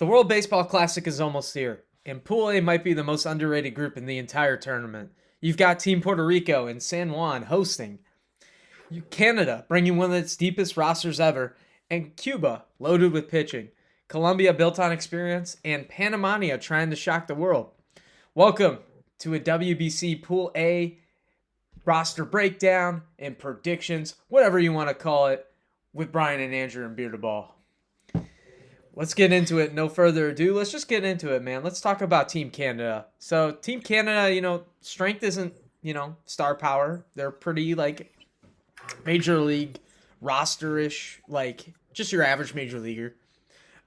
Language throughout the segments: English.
The World Baseball Classic is almost here, and Pool A might be the most underrated group in the entire tournament. You've got Team Puerto Rico and San Juan hosting, Canada bringing one of its deepest rosters ever, and Cuba loaded with pitching. Colombia built on experience, and Panama trying to shock the world. Welcome to a WBC Pool A roster breakdown and predictions, whatever you want to call it, with Brian and Andrew and Bearded Ball. Let's get into it. No further ado. Let's just get into it, man. Let's talk about Team Canada. So, Team Canada, strength isn't, star power. They're pretty, major league roster-ish, just your average major leaguer.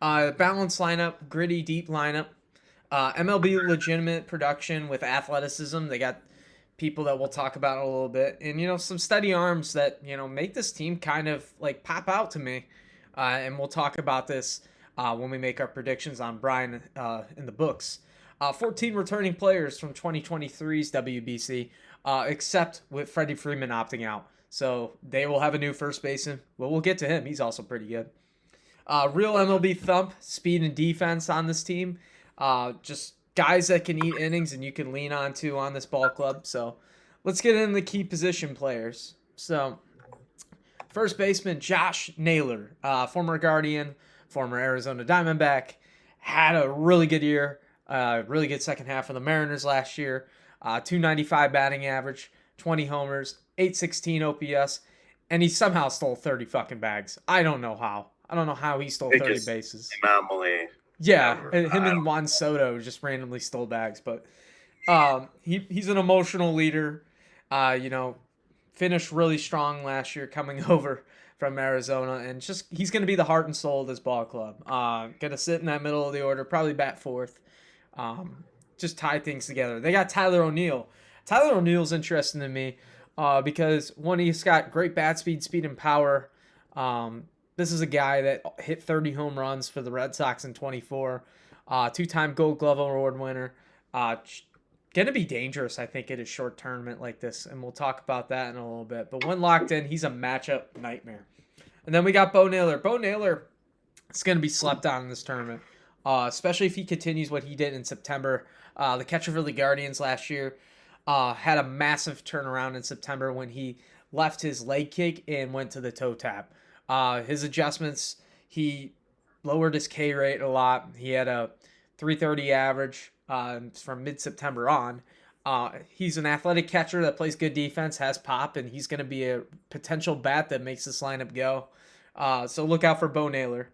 Balanced lineup, gritty, deep lineup. MLB legitimate production with athleticism. They got people that we'll talk about in a little bit. And, some steady arms that, make this team kind of, pop out to me. And we'll talk about this when we make our predictions on Brian in the books. 14 returning players from 2023's WBC, except with Freddie Freeman opting out. So they will have a new first baseman. Well, we'll get to him. He's also pretty good. Real MLB thump, speed and defense on this team. Just guys that can eat innings and you can lean on to on this ball club. So let's get into the key position players. So first baseman Josh Naylor, former Guardian, former Arizona Diamondback, had a really good year, really good second half for the Mariners last year. 295 batting average, 20 homers, 816 OPS, and he somehow stole 30 fucking bags. I don't know how. I don't know how he stole 30 bases. Anomaly. Yeah, him and Juan Soto just randomly stole bags, but he's an emotional leader. Finished really strong last year coming over from Arizona, and he's going to be the heart and soul of this ball club. Going to sit in that middle of the order, probably bat fourth. Just tie things together. They got Tyler O'Neill. Tyler O'Neill's interesting to me because one, he's got great bat speed, and power. This is a guy that hit 30 home runs for the Red Sox in 24. Two-time Gold Glove Award winner. Going to be dangerous, I think, at a short tournament like this, and we'll talk about that in a little bit. But when locked in, he's a matchup nightmare. And then we got Bo Naylor. Bo Naylor is going to be slept on in this tournament, especially if he continues what he did in September. The catcher for the Guardians last year had a massive turnaround in September when he left his leg kick and went to the toe tap. His adjustments, he lowered his K rate a lot. He had a 330 average from mid-September on. He's an athletic catcher that plays good defense, has pop, and he's going to be a potential bat that makes this lineup go. So look out for Bo Naylor.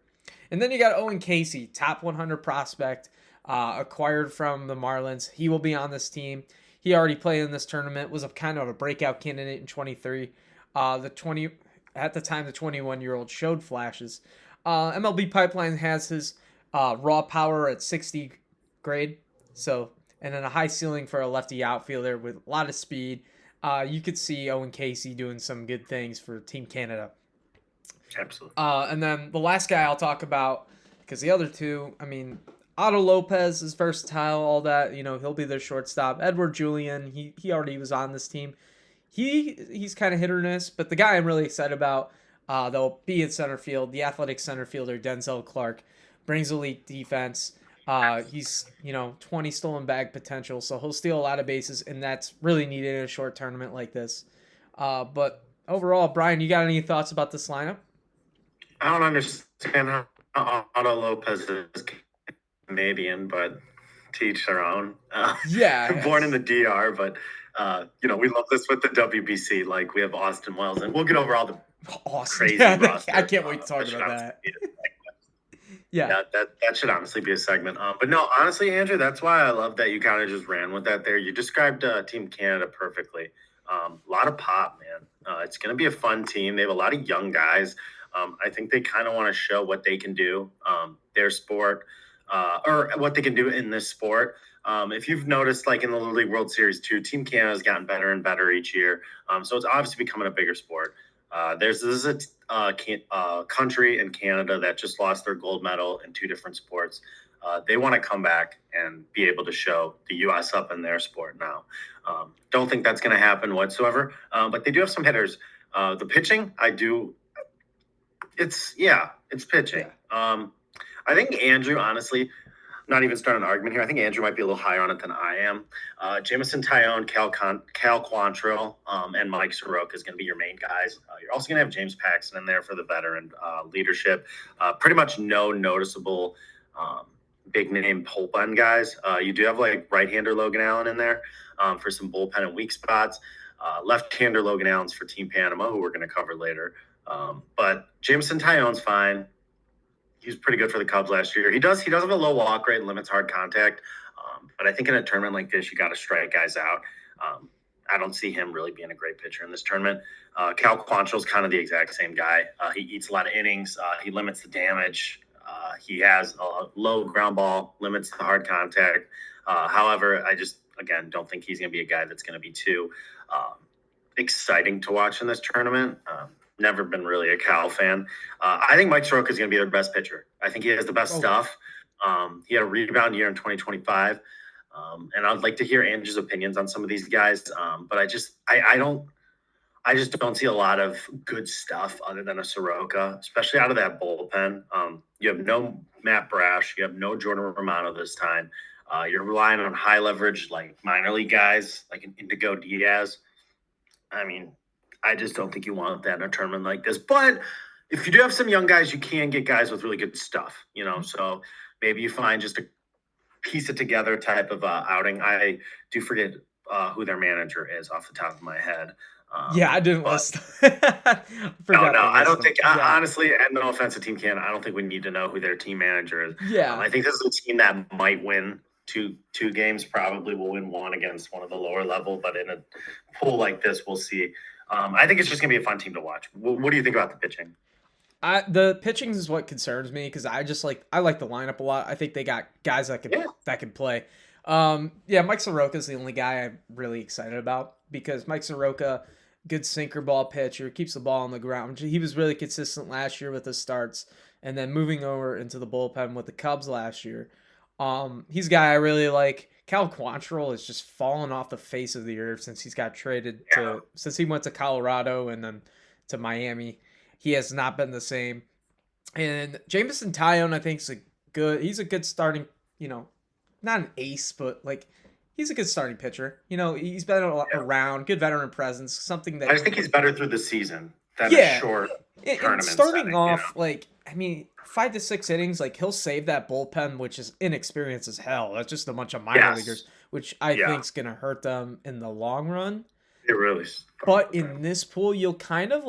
And then you got Owen Casey, top 100 prospect, acquired from the Marlins. He will be on this team. He already played in this tournament, was a kind of a breakout candidate in 23. At the time, the 21-year-old showed flashes. MLB Pipeline has his raw power at 60 grade. And then a high ceiling for a lefty outfielder with a lot of speed. You could see Owen Casey doing some good things for Team Canada. Absolutely. And then the last guy I'll talk about, because the other two, Otto Lopez is versatile, all that. He'll be their shortstop. Edward Julian, he already was on this team. He's kind of hit or miss, but the guy I'm really excited about, they'll be in center field. The athletic center fielder, Denzel Clark, brings elite defense. He's 20 stolen bag potential, so he'll steal a lot of bases, and that's really needed in a short tournament like this. But overall, Brian, you got any thoughts about this lineup? I don't understand how Otto Lopez is Canadian, but to each their own. Born in the DR, but we love this with the WBC. Like, we have Austin Wells, and we'll get over all the crazy roster. I can't wait to talk about that. Yeah, that should honestly be a segment. But no, honestly, Andrew, that's why I love that you kind of just ran with that there. You described Team Canada perfectly. A lot of pop, man. It's going to be a fun team. They have a lot of young guys. I think they kind of want to show what they can do, their sport, or what they can do in this sport. If you've noticed, like in the Little League World Series too, Team Canada has gotten better and better each year. So it's obviously becoming a bigger sport. This is a country in Canada that just lost their gold medal in two different sports. They want to come back and be able to show the U.S. up in their sport now. Don't think that's going to happen whatsoever, but they do have some hitters. The pitching, it's pitching. I think Andrew, honestly, not even starting an argument here. I think Andrew might be a little higher on it than I am. Jamison Tyone, Cal Quantrill, and Mike Soroka is going to be your main guys. You're also going to have James Paxton in there for the veteran leadership. Pretty much no noticeable big name bullpen guys. You do have like right-hander Logan Allen in there for some bullpen and weak spots. Left-hander Logan Allen's for Team Panama, who we're going to cover later. But Jamison Tyone's fine. He was pretty good for the Cubs last year. He does have a low walk rate and limits hard contact. But I think in a tournament like this, you got to strike guys out. I don't see him really being a great pitcher in this tournament. Cal Quantrill's kind of the exact same guy. He eats a lot of innings. He limits the damage. He has a low ground ball, limits the hard contact. However, I just, again, don't think he's going to be a guy that's going to be too exciting to watch in this tournament. Never been really a Cal fan. I think Mike Soroka is going to be their best pitcher. I think he has the best stuff. He had a rebound year in 2025. And I'd like to hear Andrew's opinions on some of these guys. But I just don't see a lot of good stuff other than a Soroka, especially out of that bullpen. You have no Matt Brash. You have no Jordan Romano this time. You're relying on high leverage, like minor league guys, like an Indigo Diaz. I mean, I just don't think you want that in a tournament like this. But if you do have some young guys, you can get guys with really good stuff, So maybe you find just a piece it together type of outing. I do forget who their manager is off the top of my head. I didn't list. No, I don't think. Honestly, and no offense to Team Canada, I don't think we need to know who their team manager is. Yeah, I think this is a team that might win two games. Probably will win one against one of the lower level, but in a pool like this, we'll see. I think it's just gonna be a fun team to watch. What do you think about the pitching? The pitching is what concerns me because I like the lineup a lot. I think they got guys that can play. Mike Soroka is the only guy I'm really excited about because Mike Soroka, good sinker ball pitcher, keeps the ball on the ground. He was really consistent last year with his starts, and then moving over into the bullpen with the Cubs last year. He's a guy I really like. Cal Quantrill has just fallen off the face of the earth since he's got traded since he went to Colorado and then to Miami. He has not been the same. And Jamison Tyone, I think, he's a good starting, not an ace, but like he's a good starting pitcher. He's been around, good veteran presence, something that I just think he's better through the season than a short tournament. Starting off, 5 to 6 innings, like he'll save that bullpen, which is inexperienced as hell. That's just a bunch of minor leaguers, which I think is going to hurt them in the long run. It really is. But in this pool, you'll kind of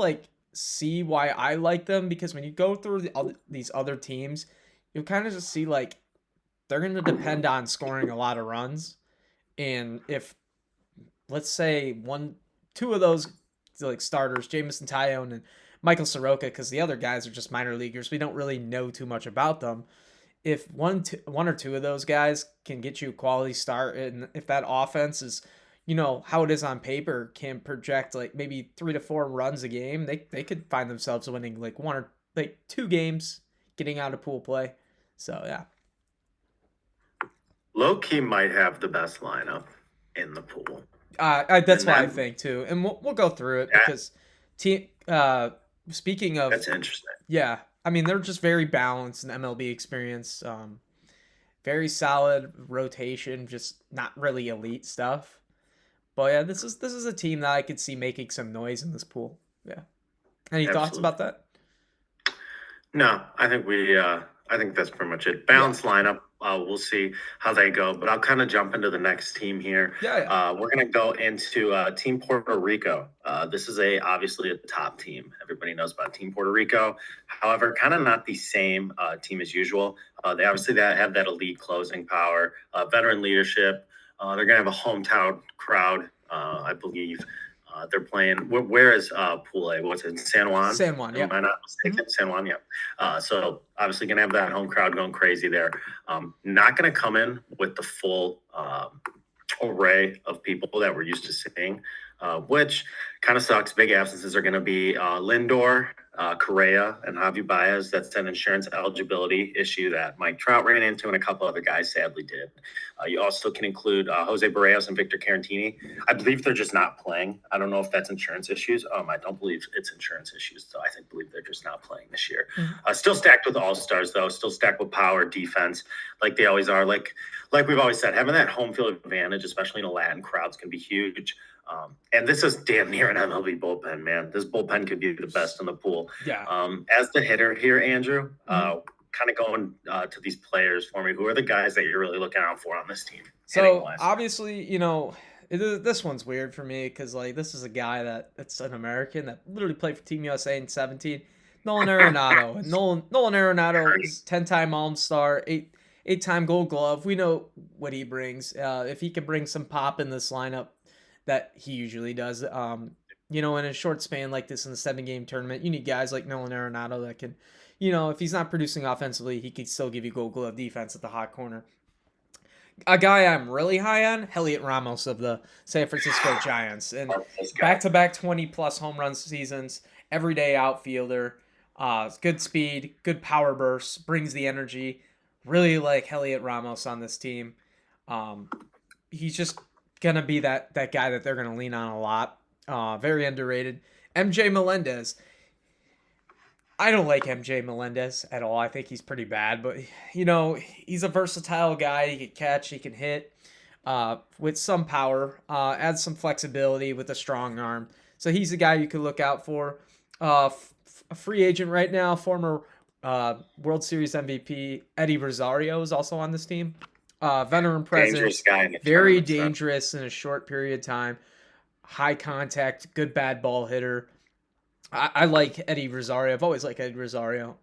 see why I like them because when you go through these other teams, you'll kind of just see they're going to depend on scoring a lot of runs. And if, let's say, 2 of those starters, Jamison Tyone and Michael Soroka, because the other guys are just minor leaguers, we don't really know too much about them. If one or two of those guys can get you a quality start, and if that offense is, how it is on paper, can project maybe 3 to 4 runs a game, they could find themselves winning 1 or 2 games, getting out of pool play. So yeah. Low-key might have the best lineup in the pool. That's what I think too, and we'll go through it because speaking of, that's interesting. Yeah, I mean they're just very balanced in MLB experience, very solid rotation, just not really elite stuff. But yeah, this is a team that I could see making some noise in this pool. Yeah. Any thoughts about that? No, I think that's pretty much it. Balanced lineup. We'll see how they go, but I'll kind of jump into the next team here. We're going to go into Team Puerto Rico. This is obviously a top team. Everybody knows about Team Puerto Rico. However, kind of not the same team as usual. They obviously have that elite closing power, veteran leadership. They're going to have a hometown crowd, I believe. They're playing. Where is Pool A? What's it? San Juan. San Juan. Yeah. Am I not mistaken? San Juan. Yeah. So obviously gonna have that home crowd going crazy there. Not gonna come in with the full array of people that we're used to seeing, which kind of sucks. Big absences are gonna be Lindor, Correa and Javi Baez. That's an insurance eligibility issue that Mike Trout ran into and a couple other guys sadly did. You also can include Jose Barrios and Victor Carantini. I believe they're just not playing. I don't know if that's insurance issues. I don't believe it's insurance issues, so I believe they're just not playing this year. Still stacked with all-stars, though. Still stacked with power, defense, like they always are. Like we've always said, having that home field advantage, especially in a Latin crowds, can be huge. And this is damn near an MLB bullpen, man. This bullpen could be the best in the pool. Yeah. As the hitter here, Andrew, kind of going to these players for me. Who are the guys that you're really looking out for on this team? So obviously, this one's weird for me because like this is a guy that's an American that literally played for Team USA in 17. Nolan Arenado. And Nolan Arenado is 10-time All-Star, eight-time Gold Glove. We know what he brings. If he can bring some pop in this lineup, that he usually does. In a short span like this in the 7-game tournament, you need guys like Nolan Arenado that can, if he's not producing offensively, he can still give you Gold Glove defense at the hot corner. A guy I'm really high on, Heliot Ramos of the San Francisco Giants, and back-to-back 20-plus home run seasons, everyday outfielder, good speed, good power bursts, brings the energy. Really like Heliot Ramos on this team. He's just gonna be that guy that they're gonna lean on a lot. Very underrated. MJ Melendez. I don't like MJ Melendez at all. I think he's pretty bad, but he's a versatile guy. He can catch, he can hit, with some power, adds some flexibility with a strong arm. So he's the guy you could look out for. A free agent right now, former World Series MVP Eddie Rosario is also on this team. Veteran presence, very dangerous in a short period of time. High contact, good bad ball hitter. I like Eddie Rosario. I've always liked Eddie Rosario.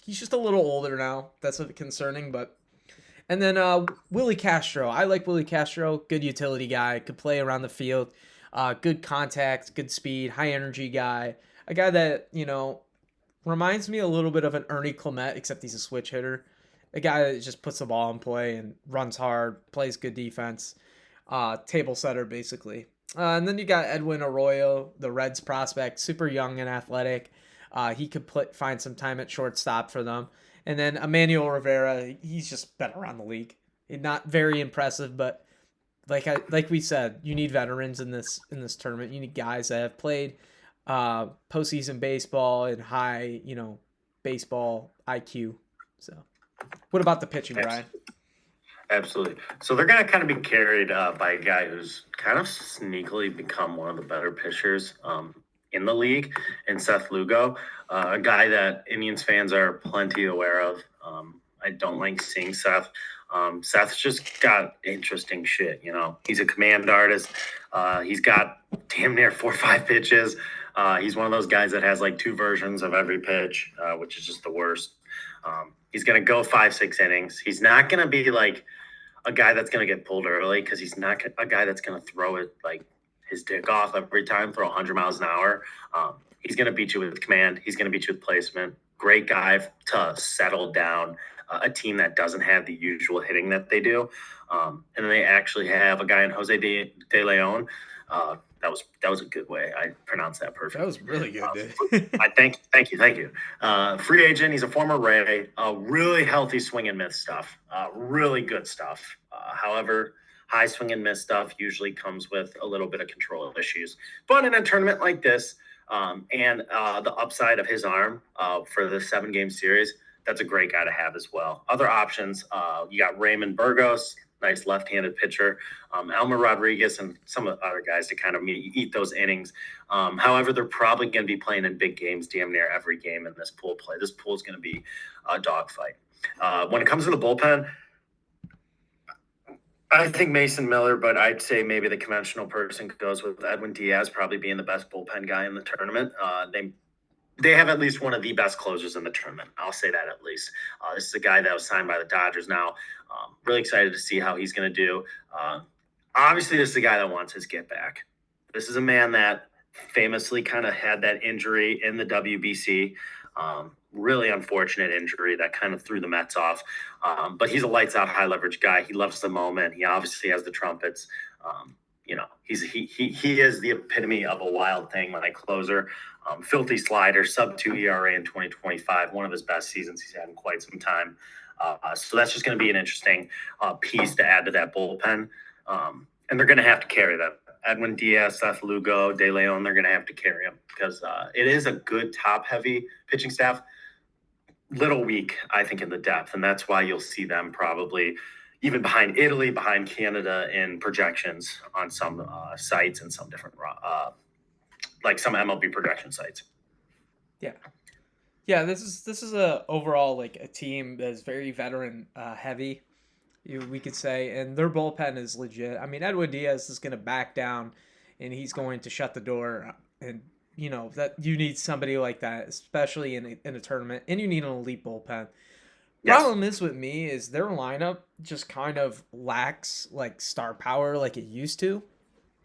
He's just a little older now. That's concerning, but. And then Willie Castro. I like Willie Castro. Good utility guy. Could play around the field. Good contact, good speed, high energy guy. A guy that, reminds me a little bit of an Ernie Clement, except he's a switch hitter. A guy that just puts the ball in play and runs hard, plays good defense. Table setter, basically. And then you got Edwin Arroyo, the Reds prospect, super young and athletic. He could find some time at shortstop for them. And then Emmanuel Rivera, he's just been around the league. Not very impressive, but like we said, you need veterans in this tournament. You need guys that have played postseason baseball and high, baseball IQ. So, what about the pitching, Brian? Absolutely. So they're going to kind of be carried by a guy who's kind of sneakily become one of the better pitchers in the league, in Seth Lugo, a guy that Indians fans are plenty aware of. I don't like seeing Seth. Seth's just got interesting shit, He's a command artist. He's got damn near 4 or 5 pitches. He's one of those guys that has like 2 versions of every pitch, which is just the worst. He's going to go 5-6 innings. He's not going to be like a guy that's going to get pulled early because he's not a guy that's going to throw it like his dick off every time, throw 100 miles an hour. He's going to beat you with command. He's going to beat you with placement. Great guy to settle down a team that doesn't have the usual hitting that they do. And then they actually have a guy in Jose De Leon. That was a good way. I pronounced that perfectly. That was really good, dude. Thank you. Free agent. He's a former Ray. Really healthy swing and miss stuff. Really good stuff. However, high swing and miss stuff usually comes with a little bit of control issues. But in a tournament like this, and the upside of his arm for the 7-game series, that's a great guy to have as well. Other options, you got Raymond Burgos, nice left-handed pitcher, Elmer Rodriguez, and some of the other guys to kind of eat those innings. However, they're probably going to be playing in big games damn near every game in this pool play. This pool is going to be a dogfight. When it comes to the bullpen, I think Mason Miller, but I'd say maybe the conventional person goes with Edwin Diaz probably being the best bullpen guy in the tournament. They have at least one of the best closers in the tournament. I'll say that at least. This is a guy that was signed by the Dodgers now. Really excited to see how he's going to do. Obviously, this is a guy that wants his get back. This is a man that famously kind of had that injury in the WBC. Really unfortunate injury that kind of threw the Mets off. But he's a lights out, high leverage guy. He loves the moment. He obviously has the trumpets. He is the epitome of a wild thing like closer. Filthy slider, sub 2 ERA in 2025, one of his best seasons he's had in quite some time. So that's just going to be an interesting piece to add to that bullpen. And they're going to have to carry them. Edwin Diaz, Seth Lugo, De Leon, they're going to have to carry him because it is a good top-heavy pitching staff. Little weak, I think, in the depth, and that's why you'll see them probably even behind Italy, behind Canada in projections on some sites and some different like some MLB projection sites. Yeah, this is a overall like a team that's very veteran heavy, we could say, and their bullpen is legit. I mean, Edwin Diaz is going to back down, and he's going to shut the door, and that you need somebody like that, especially in a tournament, and you need an elite bullpen. Yes. Problem is with me is their lineup just kind of lacks like star power like it used to.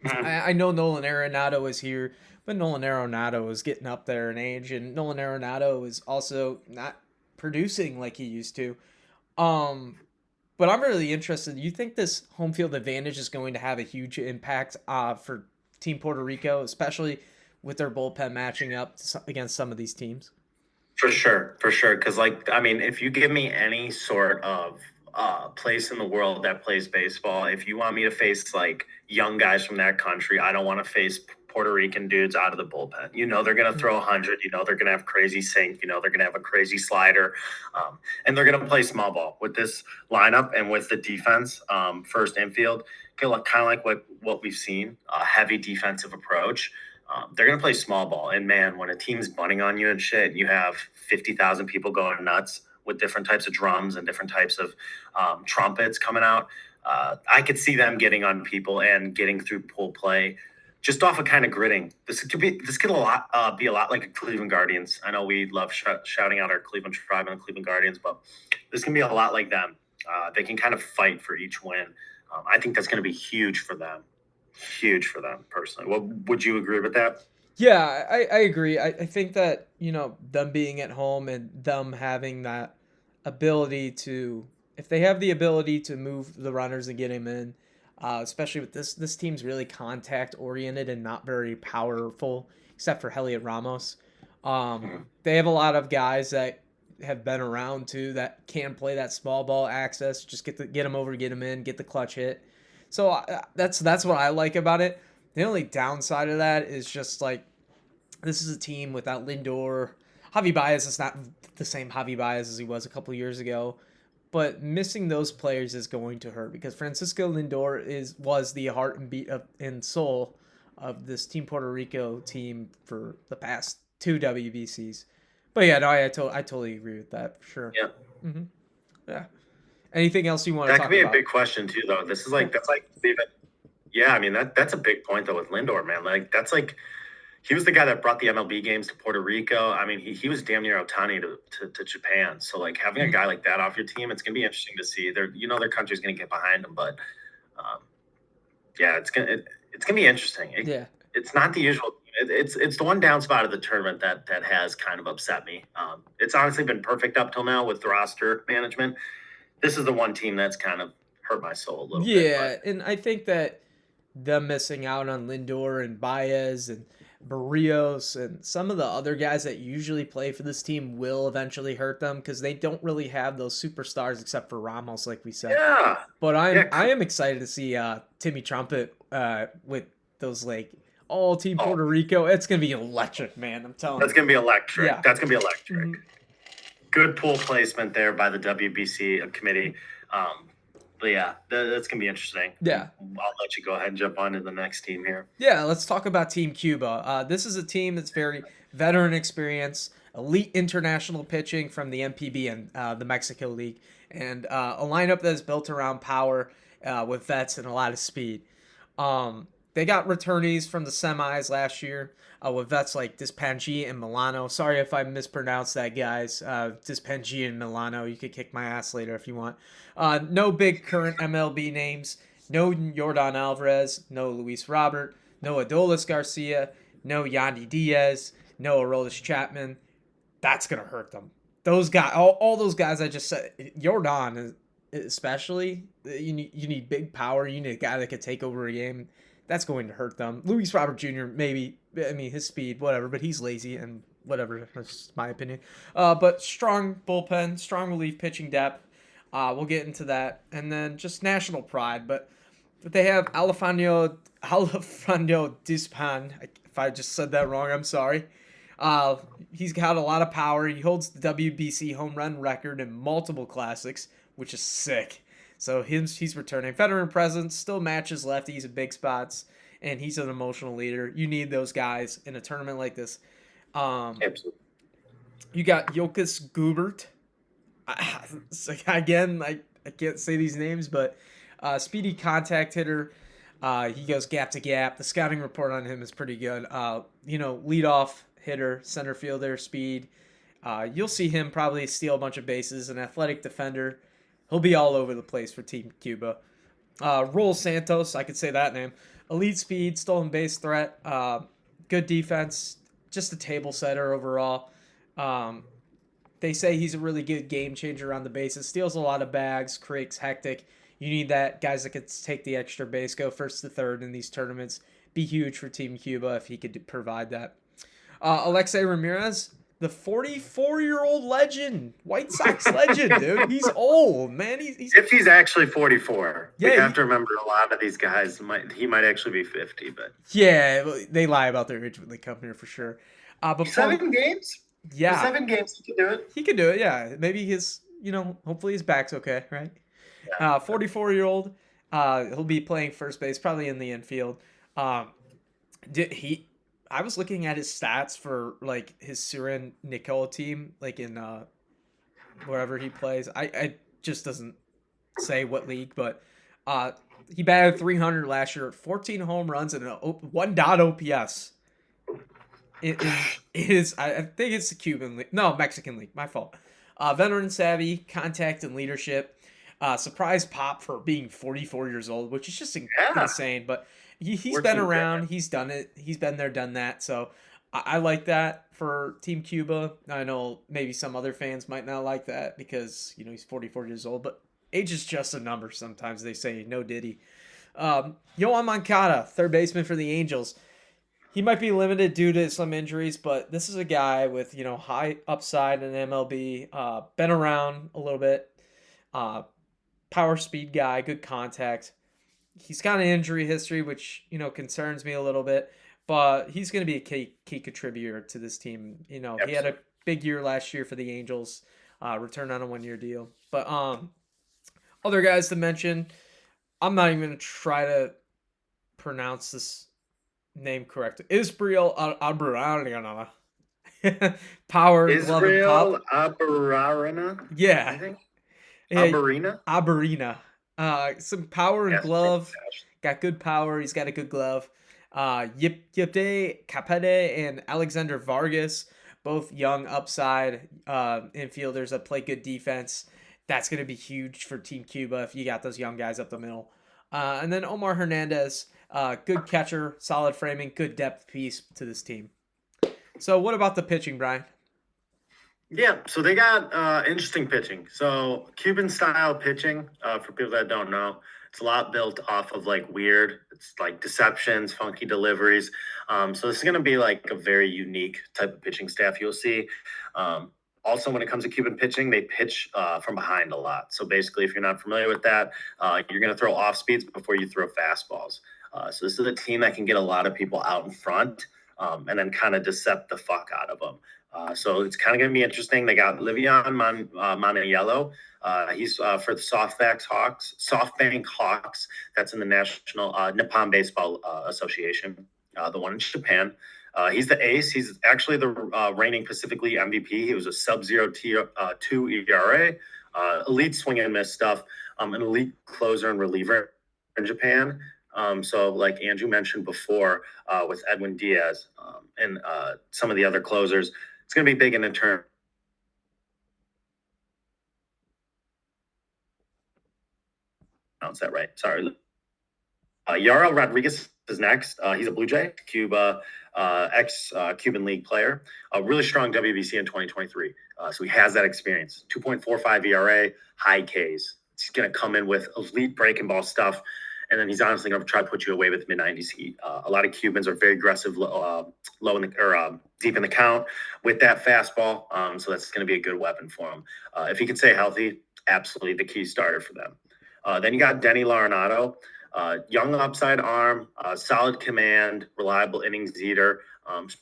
I know Nolan Arenado is here, but Nolan Arenado is getting up there in age, and Nolan Arenado is also not producing like he used to. But I'm really interested. You think this home field advantage is going to have a huge impact for Team Puerto Rico, especially with their bullpen matching up against some of these teams? For sure. Because, if you give me any sort of place in the world that plays baseball, if you want me to face like young guys from that country, I don't want to face Puerto Rican dudes out of the bullpen. They're going to throw 100. They're going to have crazy sink. They're going to have a crazy slider. And they're going to play small ball with this lineup and with the defense, first infield. Kind of like what we've seen, a heavy defensive approach. They're going to play small ball. And, man, when a team's bunting on you and shit, and you have 50,000 people going nuts with different types of drums and different types of trumpets coming out, I could see them getting on people and getting through pull play just off of kind of gritting. This could be a lot like a Cleveland Guardians. I know we love shouting out our Cleveland Tribe and the Cleveland Guardians, but this can be a lot like them. They can kind of fight for each win. I think that's going to be huge for them. Huge for them personally. Would you agree with that? Yeah, I agree. I think that, them being at home and them having that ability to, if they have the ability to move the runners and get him in, especially with this team's really contact oriented and not very powerful, except for Heliot Ramos. They have a lot of guys that have been around too that can play that small ball access, just get them over, get them in, get the clutch hit. So that's what I like about it. The only downside of that is just like this is a team without Lindor. Javi Baez is not the same Javi Baez as he was a couple of years ago, but missing those players is going to hurt because Francisco Lindor was the heart and beat and soul of this Team Puerto Rico team for the past 2 WBCs. But yeah, no, I totally agree with that for sure. Yeah. Mm-hmm. Yeah. Anything else you want to talk about? That could be a big question too, though. This is that's a big point though with Lindor, man. Like that's like he was the guy that brought the MLB games to Puerto Rico. I mean, he was damn near Otani to Japan. So like having a guy like that off your team, it's gonna be interesting to see. Their country's gonna get behind him, but yeah, it's gonna be interesting. It's not the usual. It's the one down spot of the tournament that has kind of upset me. It's honestly been perfect up till now with the roster management. This is the one team that's kind of hurt my soul a little bit. Yeah, and I think that them missing out on Lindor and Baez and Barrios and some of the other guys that usually play for this team will eventually hurt them because they don't really have those superstars except for Ramos, like we said. Yeah. But I am excited to see Timmy Trumpet with those like all Team Puerto Rico. It's gonna be electric, man. I'm telling you. That's gonna be electric. Yeah. That's gonna be electric. Mm-hmm. Good pool placement there by the WBC committee. But yeah, that's going to be interesting. Yeah. I'll let you go ahead and jump on to the next team here. Yeah, let's talk about Team Cuba. This is a team that's very veteran experience, elite international pitching from the MPB and the Mexico League, and a lineup that is built around power with vets and a lot of speed. They got returnees from the semis last year with vets like Dispangi and Milano. Sorry if I mispronounced that, guys. Dispangi and Milano. You could kick my ass later if you want. No big current MLB names. No Yordan Alvarez. No Luis Robert. No Adolis Garcia. No Yandy Diaz. No Aroldis Chapman. That's going to hurt them. Those guys, all those guys I just said, Yordan especially, you need big power. You need a guy that could take over a game. That's going to hurt them. Luis Robert Jr. maybe I mean, his speed, whatever, but he's lazy and whatever. That's my opinion. But strong bullpen, strong relief pitching depth. We'll get into that, and then just national pride. But they have Alejandro Dispan. If I just said that wrong, I'm sorry. He's got a lot of power. He holds the WBC home run record in multiple classics, which is sick. So he's returning. Veteran presence, still matches lefties in big spots, and he's an emotional leader. You need those guys in a tournament like this. Absolutely. You got Jokas Gubert. Again, I can't say these names, but speedy contact hitter. He goes gap to gap. The scouting report on him is pretty good. Leadoff hitter, center fielder, speed. You'll see him probably steal a bunch of bases. An athletic defender. He'll be all over the place for Team Cuba. Raul Santos, I could say that name. Elite speed, stolen base threat, good defense, just a table setter overall. They say he's a really good game changer on the bases, steals a lot of bags, creates hectic. You need that guys that could take the extra base, go first to third in these tournaments. Be huge for Team Cuba if he could provide that. Alexei Ramirez, the 44-year-old legend, White Sox legend, dude. He's old, man. If he's actually 44, yeah, you have to remember a lot of these guys he might actually be 50, but yeah, they lie about their age when they come here for sure. But 7 games. Yeah, for 7 games he can do it. He can do it. Yeah, maybe hopefully his back's okay, right? Yeah. 44-year-old. He'll be playing first base, probably in the infield. I was looking at his stats for like his Surin Nicola team, like in wherever he plays. I just doesn't say what league, but he batted 300 last year, 14 home runs and a 1 OPS. It is. I think it's the Cuban league. No, Mexican league. My fault. Veteran savvy, contact, and leadership. Surprise pop for being 44 years old, which is just insane. But he's been around. He's done it. He's been there, done that. So I like that for Team Cuba. I know maybe some other fans might not like that because he's 44 years old. But age is just a number. Sometimes they say no diddy. Yoan Moncada, third baseman for the Angels. He might be limited due to some injuries, but this is a guy with high upside in MLB. Been around a little bit. Power speed guy, good contact. He's got an injury history, which concerns me a little bit, but he's going to be a key contributor to this team. He had a big year last year for the Angels. Returned on a 1-year deal. But other guys to mention, I'm not even going to try to pronounce this name correct. Israel Abrarana. Power Israel Abrarana. Yeah. I think. Abarina. Some power and glove. Got good power. He's got a good glove. Yipte Capede and Alexander Vargas, both young upside infielders that play good defense. That's going to be huge for Team Cuba if you got those young guys up the middle. And then Omar Hernandez, good catcher, solid framing, good depth piece to this team. So what about the pitching, Brian? Yeah, so they got interesting pitching. So Cuban style pitching, for people that don't know, it's a lot built off of it's like deceptions, funky deliveries. So this is going to be like a very unique type of pitching staff you'll see. Also, when it comes to Cuban pitching, they pitch from behind a lot. So basically, if you're not familiar with that, you're going to throw off speeds before you throw fastballs. So this is a team that can get a lot of people out in front and then kind of decept the fuck out of them. So it's kind of going to be interesting. They got Livian Maniello. He's for the SoftBank Hawks. That's in the National Nippon Baseball Association, the one in Japan. He's the ace. He's actually the reigning Pacific League MVP. He was a sub-0.2 ERA, elite swing and miss stuff, an elite closer and reliever in Japan. So like Andrew mentioned before with Edwin Diaz and some of the other closers, it's going to be big in a turn. Pronounce that right. Sorry. Yarel Rodriguez is next. He's a Blue Jay, Cuba, ex-Cuban League player. A really strong WBC in 2023. So he has that experience. 2.45 ERA, high Ks. He's going to come in with elite breaking ball stuff and then he's honestly going to try to put you away with mid-90s heat. A lot of Cubans are very aggressive, low in the or deep in the count with that fastball. So that's going to be a good weapon for him. If he can stay healthy, absolutely the key starter for them. Then you got Denny Larenato, young upside arm, solid command, reliable innings eater.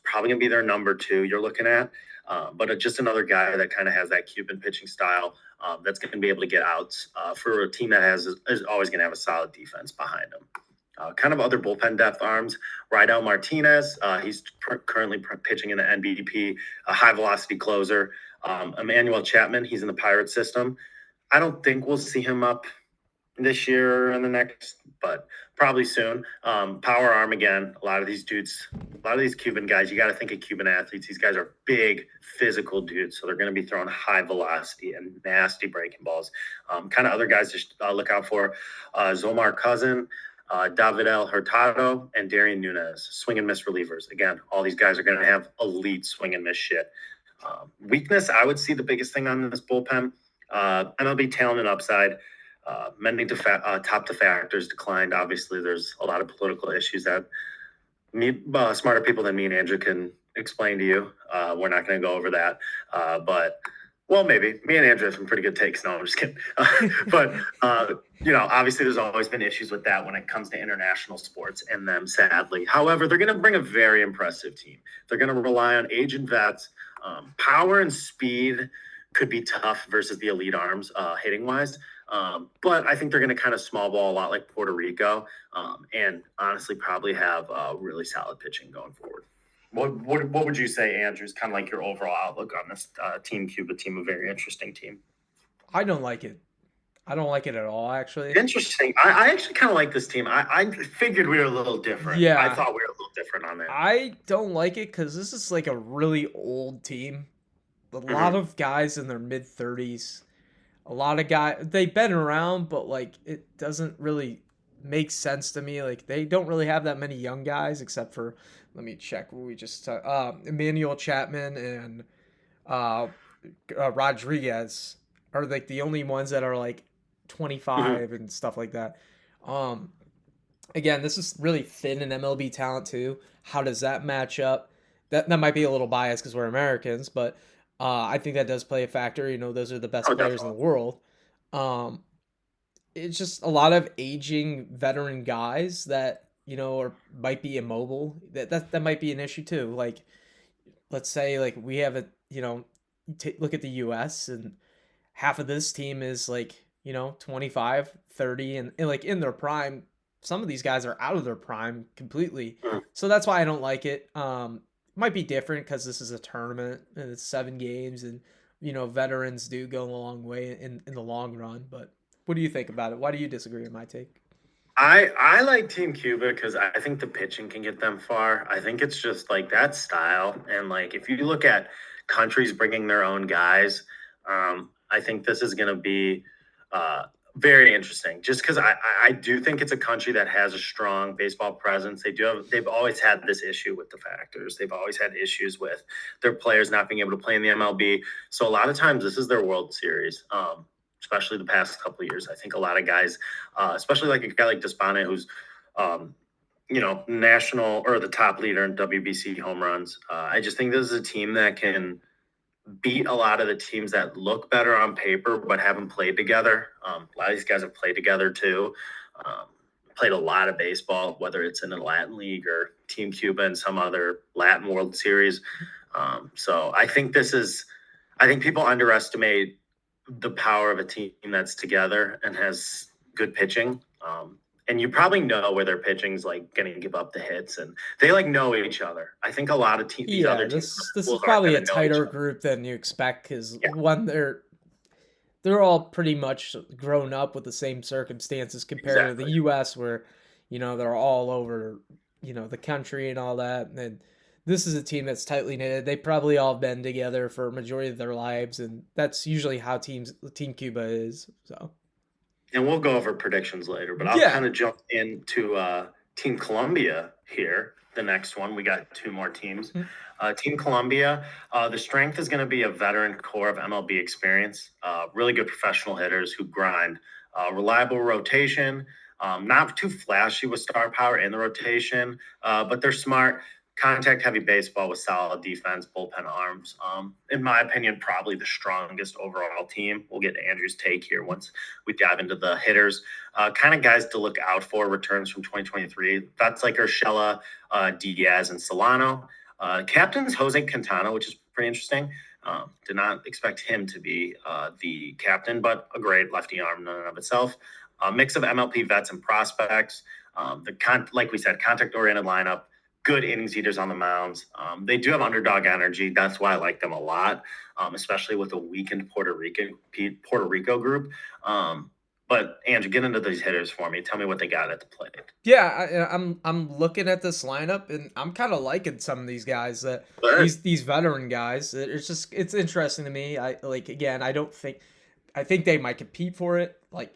Probably going to be their number 2 you're looking at. But just another guy that kind of has that Cuban pitching style that's going to be able to get outs for a team that is always going to have a solid defense behind them. Kind of other bullpen depth arms, Rydell Martinez. He's currently pitching in the NBP, a high-velocity closer. Emmanuel Chapman, he's in the Pirates system. I don't think we'll see him up this year and the next, but probably soon. Power arm again. A lot of these dudes, a lot of these Cuban guys, you got to think of Cuban athletes. These guys are big, physical dudes, so they're going to be throwing high velocity and nasty breaking balls. Kind of other guys to look out for: Zomar Cousin, David El Hurtado, and Darian Nunez, swing and miss relievers. Again, all these guys are going to have elite swing and miss shit. Weakness, I would see the biggest thing on this bullpen. MLB talent and upside. Mending top defectors declined. Obviously, there's a lot of political issues that smarter people than me and Andrew can explain to you. We're not going to go over that. But, well, maybe. Me and Andrew have some pretty good takes. No, I'm just kidding. But, obviously there's always been issues with that when it comes to international sports and them, sadly. However, they're going to bring a very impressive team. They're going to rely on age and vets. Power and speed could be tough versus the elite arms hitting-wise. But I think they're going to kind of small ball a lot like Puerto Rico, and honestly probably have really solid pitching going forward. What would you say, Andrew, is kind of like your overall outlook on this Team Cuba team, a very interesting team? I don't like it. I don't like it at all, actually. Interesting. I actually kind of like this team. I figured we were a little different. Yeah. I thought we were a little different on that. I don't like it because this is like a really old team. A lot of guys in their mid-30s. A lot of guys, they've been around, but like it doesn't really make sense to me. Like they don't really have that many young guys except for, let me check what we just Emmanuel Chapman and Rodriguez are like the only ones that are like 25 and stuff like that. Again, this is really thin in MLB talent too. How does that match up? That might be a little biased because we're Americans, but I think that does play a factor. You know, those are the best players in the world. It's just a lot of aging veteran guys that, might be immobile. That might be an issue too. Like, let's say like we have a, look at the US and half of this team is like, 25, 30 and like in their prime. Some of these guys are out of their prime completely. So that's why I don't like it. Might be different because this is a tournament and it's 7 games and veterans do go a long way in the long run. But what do you think about it? Why do you disagree with my take? I like Team Cuba because I think the pitching can get them far. I think it's just like that style, and like if you look at countries bringing their own guys, I think this is going to be very interesting, just because I do think it's a country that has a strong baseball presence. They've always had this issue with the factors. They've always had issues with their players not being able to play in the MLB. So a lot of times this is their World Series, especially the past couple of years. I think a lot of guys, especially like a guy like Despane, who's national or the top leader in WBC home runs. I just think this is a team that can beat a lot of the teams that look better on paper but haven't played together. A lot of these guys have played together too. Played a lot of baseball, whether it's in a Latin league or Team Cuba and some other Latin World Series. So I think people underestimate the power of a team that's together and has good pitching. And you probably know where their pitching's like going to give up the hits, and they like know each other. I think a lot of teams, these other teams, this is probably a tighter group than you expect because one, they're all pretty much grown up with the same circumstances compared to the U.S. where they're all over the country and all that. And this is a team that's tightly knitted. They probably all been together for a majority of their lives, and that's usually how Team Cuba is. So. And we'll go over predictions later, but I'll kind of jump into Team Colombia here. The next one, we got 2 more teams. Team Colombia, the strength is going to be a veteran core of MLB experience, really good professional hitters who grind, reliable rotation, Not too flashy with star power in the rotation, but they're smart. Contact heavy baseball with solid defense, bullpen arms. In my opinion, probably the strongest overall team. We'll get Andrew's take here once we dive into the hitters. Kind of guys to look out for returns from 2023. That's like Urshela, Diaz, and Solano. Captain's Jose Quintana, which is pretty interesting. Did not expect him to be the captain, but a great lefty arm in and of itself. A mix of MLP vets and prospects. Like we said, contact-oriented lineup. Good innings eaters on the mounds. They do have underdog energy. That's why I like them a lot, especially with a weakened Puerto Rico group. But Andrew, get into these hitters for me. Tell me what they got at the plate. Yeah, I'm looking at this lineup and I'm kind of liking some of these guys that these veteran guys. It's interesting to me. I think they might compete for it. I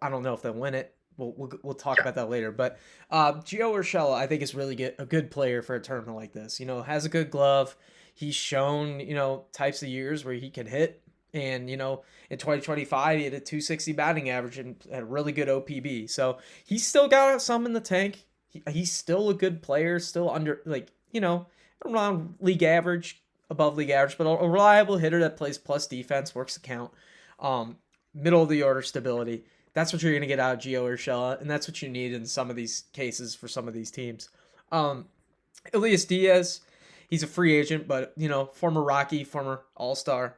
don't know if they'll win it. We'll talk about that later. But Gio Urshela, I think is really a good player for a tournament like this. Has a good glove. He's shown types of years where he can hit. And in 2025 he had a 260 batting average and had a really good OPB. So he's still got some in the tank. He's still a good player. Still under around league average, above league average, but a reliable hitter that plays plus defense, works the count. Middle of the order stability. That's what you're going to get out of Gio Urshela, and that's what you need in some of these cases for some of these teams. Elias Diaz, he's a free agent, but former Rocky, former All-Star,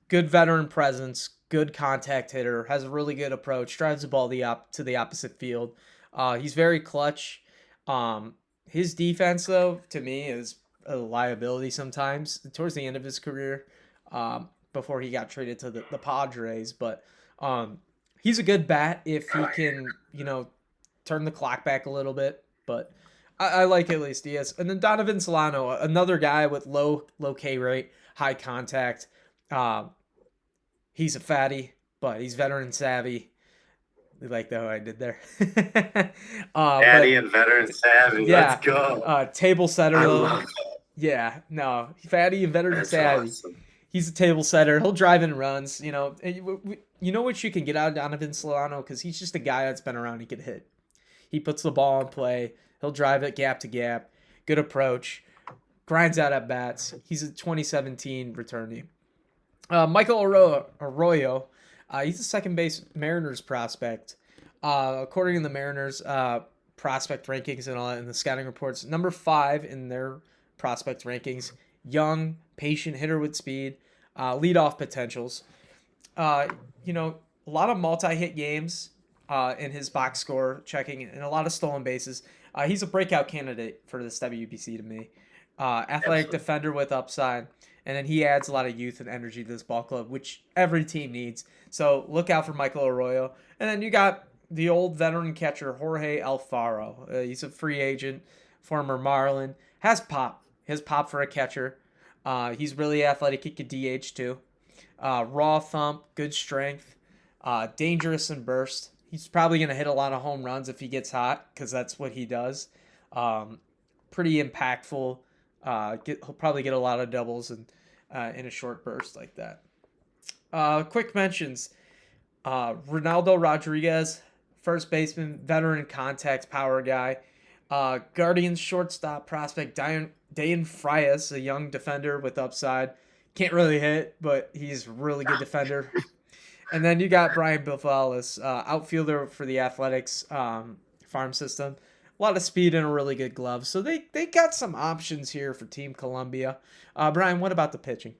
good veteran presence, good contact hitter, has a really good approach, drives the ball to the opposite field. He's very clutch. His defense, though, to me, is a liability sometimes towards the end of his career, before he got traded to the Padres, but he's a good bat if he can, turn the clock back a little bit. But I like at least Diaz. And then Donovan Solano, another guy with low K rate, high contact. He's a fatty, but he's veteran savvy. We like that what I did there. Fatty and veteran savvy. Yeah, let's go. Table setter. I love that. Yeah, no, fatty and veteran That's savvy. awesome. He's a table setter. He'll drive in runs. You know what you can get out of Donovan Solano, because he's just a guy that's been around. He can hit. He puts the ball in play. He'll drive it gap to gap. Good approach. Grinds out at bats. He's a 2017 returnee. Michael Arroyo. He's a second base Mariners prospect. According to the Mariners prospect rankings and all that in the scouting reports, number 5 in their prospect rankings. Young, patient hitter with speed, leadoff potentials. A lot of multi-hit games in his box score checking, and a lot of stolen bases. He's a breakout candidate for this WBC to me. Athletic Absolutely. Defender with upside, and then he adds a lot of youth and energy to this ball club, which every team needs. So look out for Michael Arroyo. And then you got the old veteran catcher Jorge Alfaro. He's a free agent, former Marlin. Has pop. His pop for a catcher. He's really athletic. He could DH too. Raw thump, good strength, dangerous in burst. He's probably going to hit a lot of home runs if he gets hot, because that's what he does. Pretty impactful. He'll probably get a lot of doubles in a short burst like that. Quick mentions. Ronaldo Rodriguez, first baseman, veteran contact power guy. Guardians shortstop prospect Dayan Frias, a young defender with upside. Can't really hit, but he's a really good defender. And then you got Brian Bilvalis, outfielder for the Athletics farm system. A lot of speed and a really good glove. So they got some options here for Team Colombia. Brian, what about the pitching?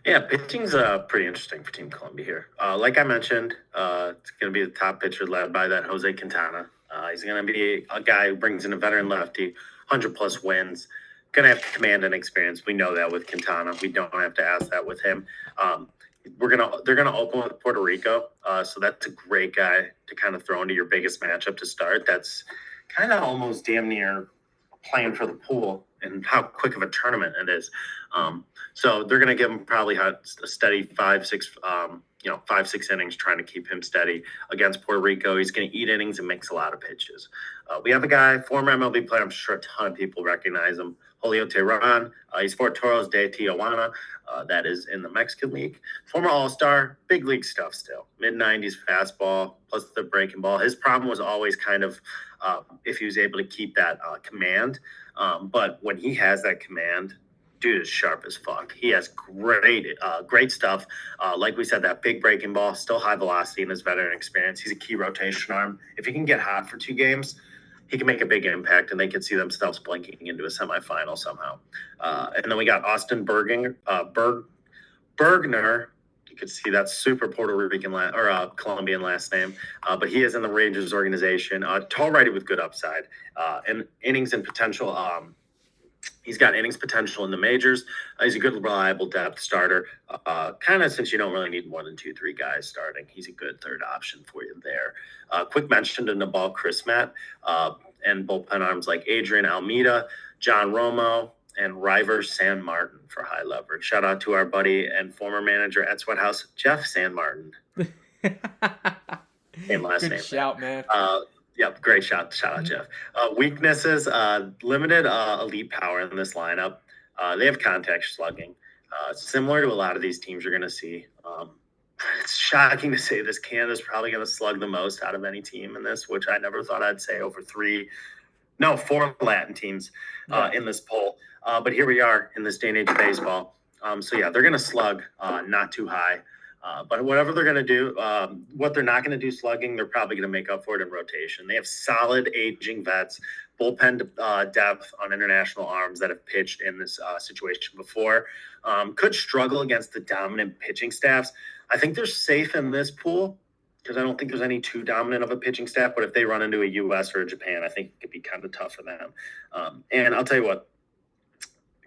Yeah, pitching's pretty interesting for Team Colombia here. Like I mentioned, it's going to be the top pitcher led by that Jose Quintana. He's going to be a guy who brings in a veteran lefty, 100-plus wins. Going to have command and experience. We know that with Quintana. We don't have to ask that with him. They're gonna open with Puerto Rico, so that's a great guy to kind of throw into your biggest matchup to start. That's kind of almost damn near playing for the pool and how quick of a tournament it is. So they're gonna give him probably a steady 5-6 5-6 innings, trying to keep him steady. Against Puerto Rico, he's going to eat innings and mix a lot of pitches. We have a guy, former MLB player, I'm sure a ton of people recognize him, Julio Teheran. He's for Toros de Tijuana. That is in the Mexican League. Former All-Star, big league stuff still. Mid-90s fastball, plus the breaking ball. His problem was always kind of if he was able to keep that command. But when he has that command, dude is sharp as fuck. He has great stuff. Like we said, that big breaking ball, still high velocity in his veteran experience. He's a key rotation arm. If he can get hot for 2 games, he can make a big impact, and they could see themselves blinking into a semifinal somehow. And then we got Austin Bergner. You could see that super Puerto Rican Colombian last name, but he is in the Rangers organization. Tall righty with good upside and innings and potential. He's got innings potential in the majors. He's a good, reliable depth starter. Kind of since you don't really need more than 2-3 guys starting, he's a good third option for you there. Quick mention to Nabal Chrismat and bullpen arms like Adrian Almeida, John Romo, and River San Martin for high leverage. Shout out to our buddy and former manager at Sweat House, Jeff San Martin. Same last Good name. shout, man. Yep, great shot. Shout out, Jeff. Weaknesses, limited elite power in this lineup. They have contact slugging. Similar to a lot of these teams you're going to see. It's shocking to say this. Canada's probably going to slug the most out of any team in this, which I never thought I'd say over 4 Latin teams in this poll. But here we are in this day and age of baseball. They're going to slug not too high. But whatever they're going to do, what they're not going to do slugging, they're probably going to make up for it in rotation. They have solid aging vets, bullpen depth on international arms that have pitched in this situation before. Could struggle against the dominant pitching staffs. I think they're safe in this pool because I don't think there's any too dominant of a pitching staff. But if they run into a U.S. or a Japan, I think it could be kind of tough for them. And I'll tell you what,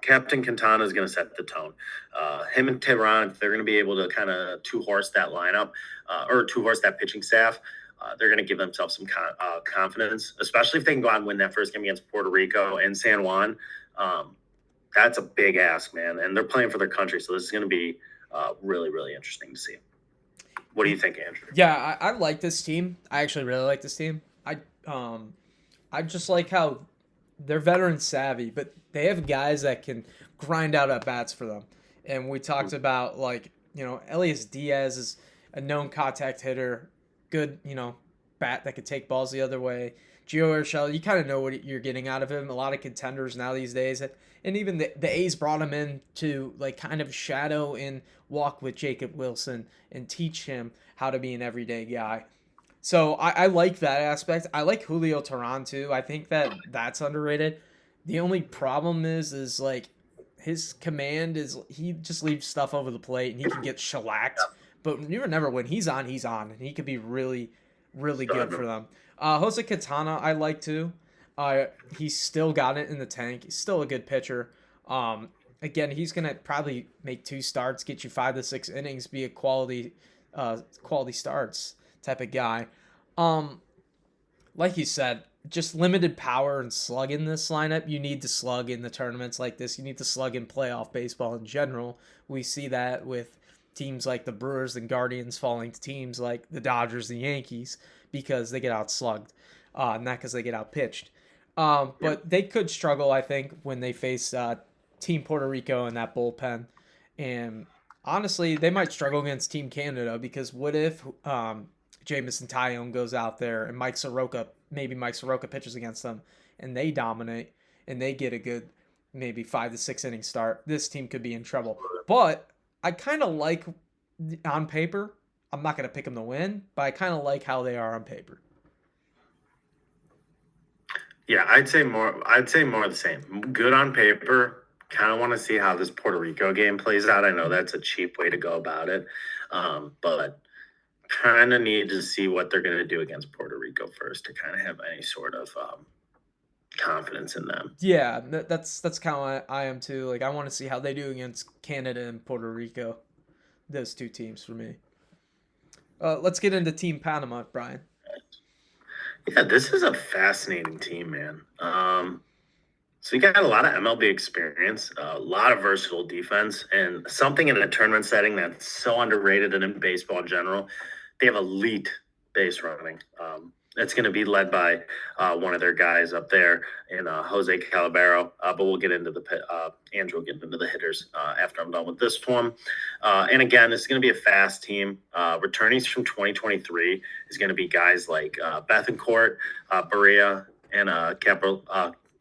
Captain Quintana is going to set the tone. Him and Tehran, they're going to be able to kind of two-horse that lineup or two-horse that pitching staff. They're going to give themselves some confidence, especially if they can go out and win that first game against Puerto Rico and San Juan. That's a big ask, man. And they're playing for their country, so this is going to be really, really interesting to see. What do you think, Andrew? Yeah, I like this team. I actually really like this team. I just like how they're veteran savvy, but they have guys that can grind out at bats for them. And we talked about Elias Diaz is a known contact hitter, good, bat that could take balls the other way. Gio Urshela, you kind of know what you're getting out of him. A lot of contenders now these days. And even the A's brought him in to kind of shadow and walk with Jacob Wilson and teach him how to be an everyday guy. So I like that aspect. I like Julio Teheran too. I think that's underrated. The only problem is his command is he just leaves stuff over the plate and he can get shellacked. But you remember when he's on, and he could be really, really good for them. Jose Quintana I like too. He's still got it in the tank. He's still a good pitcher. Again, he's gonna probably make 2 starts, get you 5 to 6 innings, be a quality starts type of guy. Like you said, just limited power and slug in this lineup. You need to slug in the tournaments like this. You need to slug in playoff baseball in general. We see that with teams like the Brewers and Guardians falling to teams like the Dodgers and Yankees because they get outslugged, not because they get outpitched. But they could struggle, I think, when they face Team Puerto Rico in that bullpen. And honestly, they might struggle against Team Canada because what if Jamison Tyone goes out there and Mike Soroka pitches against them and they dominate and they get a good maybe 5 to 6 inning start. This team could be in trouble. But I kind of like on paper. I'm not going to pick them to win, but I kind of like how they are on paper. Yeah, I'd say more of the same. Good on paper. Kind of want to see how this Puerto Rico game plays out. I know that's a cheap way to go about it, but kind of need to see what they're going to do against Puerto Rico first to kind of have any sort of confidence in them. Yeah, that's kind of what I am too. I want to see how they do against Canada and Puerto Rico. Those 2 teams for me. Let's get into Team Panama, Brian. Yeah, this is a fascinating team, man. So you got a lot of MLB experience, a lot of versatile defense, and something in a tournament setting that's so underrated and in baseball in general. They have elite base running. It's going to be led by one of their guys up there in Jose Calabero. But we'll get into Andrew will get into the hitters after I'm done with this one. And again, this is going to be a fast team. Returnees from 2023 is going to be guys like Bethencourt, Berea, and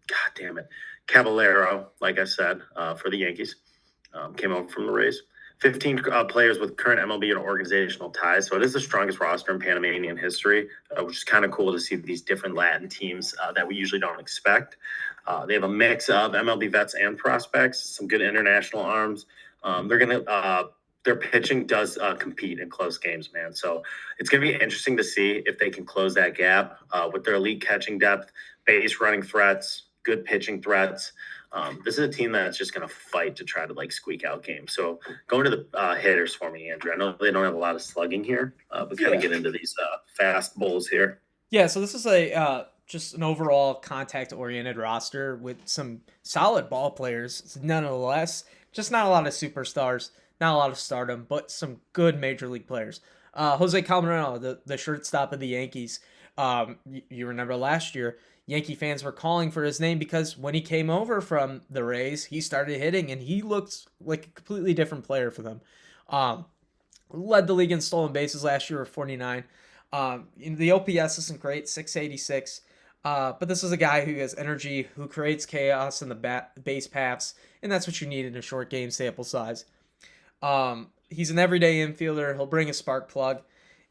God damn it, Caballero, like I said, for the Yankees, came over from the Rays. 15 players with current MLB and organizational ties. So it is the strongest roster in Panamanian history, which is kind of cool to see these different Latin teams that we usually don't expect. They have a mix of MLB vets and prospects, some good international arms. Their pitching does compete in close games, man. So it's going to be interesting to see if they can close that gap with their elite catching depth, base running threats, good pitching threats. This is a team that's just going to fight to try to like squeak out games. So going to the hitters for me, Andrew. I know they don't have a lot of slugging here, but kind of get into these fast bowls here. Yeah, so this is a just an overall contact-oriented roster with some solid ball players, nonetheless. Just not a lot of superstars, not a lot of stardom, but some good major league players. Jose Calderon, the shortstop of the Yankees. You remember last year, Yankee fans were calling for his name because when he came over from the Rays, he started hitting and he looked like a completely different player for them. Um, Led the league in stolen bases last year with 49. The OPS isn't great, 686. But this is a guy who has energy, who creates chaos in the base paths, and that's what you need in a short game sample size. He's an everyday infielder. He'll bring a spark plug,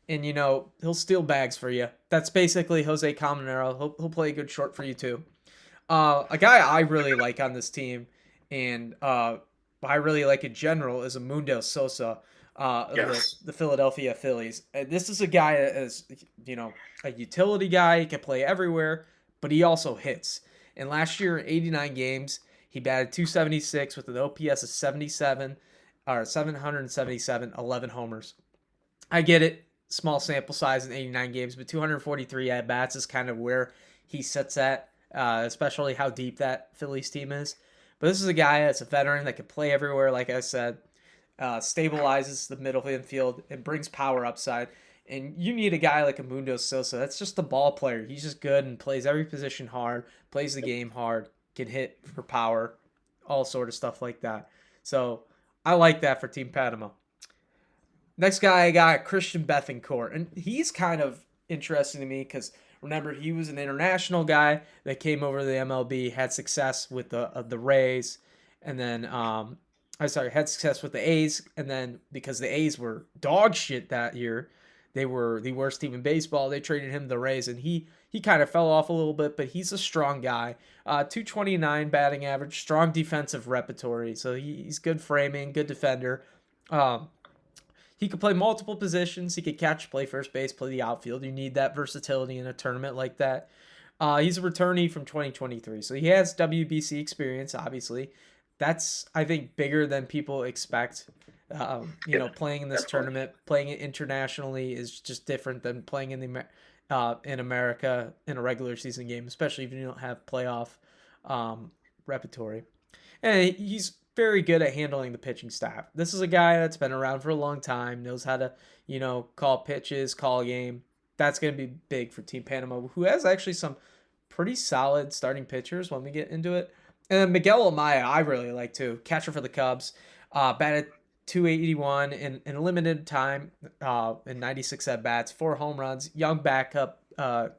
and he'll steal bags for you. That's basically Jose Caminero. He'll play a good short for you too. A guy I really like on this team, and I really like in general, is Mundo Sosa of Yes. the Philadelphia Phillies. And this is a guy that is, a utility guy. He can play everywhere, but he also hits. And last year, in 89 games, he batted 276 with an OPS of 77, or 777, 11 homers. I get it. Small sample size in 89 games, but 243 at bats is kind of where he sits at, especially how deep that Phillies team is. But this is a guy that's a veteran that can play everywhere, like I said, stabilizes the middle infield and brings power upside. And you need a guy like a Mundo Sosa. That's just a ball player. He's just good and plays every position hard, plays the game hard, can hit for power, all sort of stuff like that. So I like that for Team Panama. Next guy I got Christian Bethencourt, and he's kind of interesting to me because remember he was an international guy that came over to the MLB, had success with the Rays, and then had success with the A's, and then because the A's were dog shit that year, they were the worst team in baseball. They traded him to the Rays, and he kind of fell off a little bit, but he's a strong guy. 229 batting average, strong defensive repertory, so he's good framing, good defender. He could play multiple positions. He could catch, play first base, play the outfield. You need that versatility in a tournament like that. He's a returnee from 2023, so he has WBC experience, obviously. That's, I think, bigger than people expect. Playing in this tournament, playing it internationally is just different than playing in America in a regular season game, especially if you don't have playoff repertory. And he's very good at handling the pitching staff. This is a guy that's been around for a long time, knows how to, call pitches, call a game. That's going to be big for Team Panama, who has actually some pretty solid starting pitchers when we get into it. And then Miguel Amaya, I really like too. Catcher for the Cubs. Batted 281 in a limited time in 96 at bats, 4 home runs. Young backup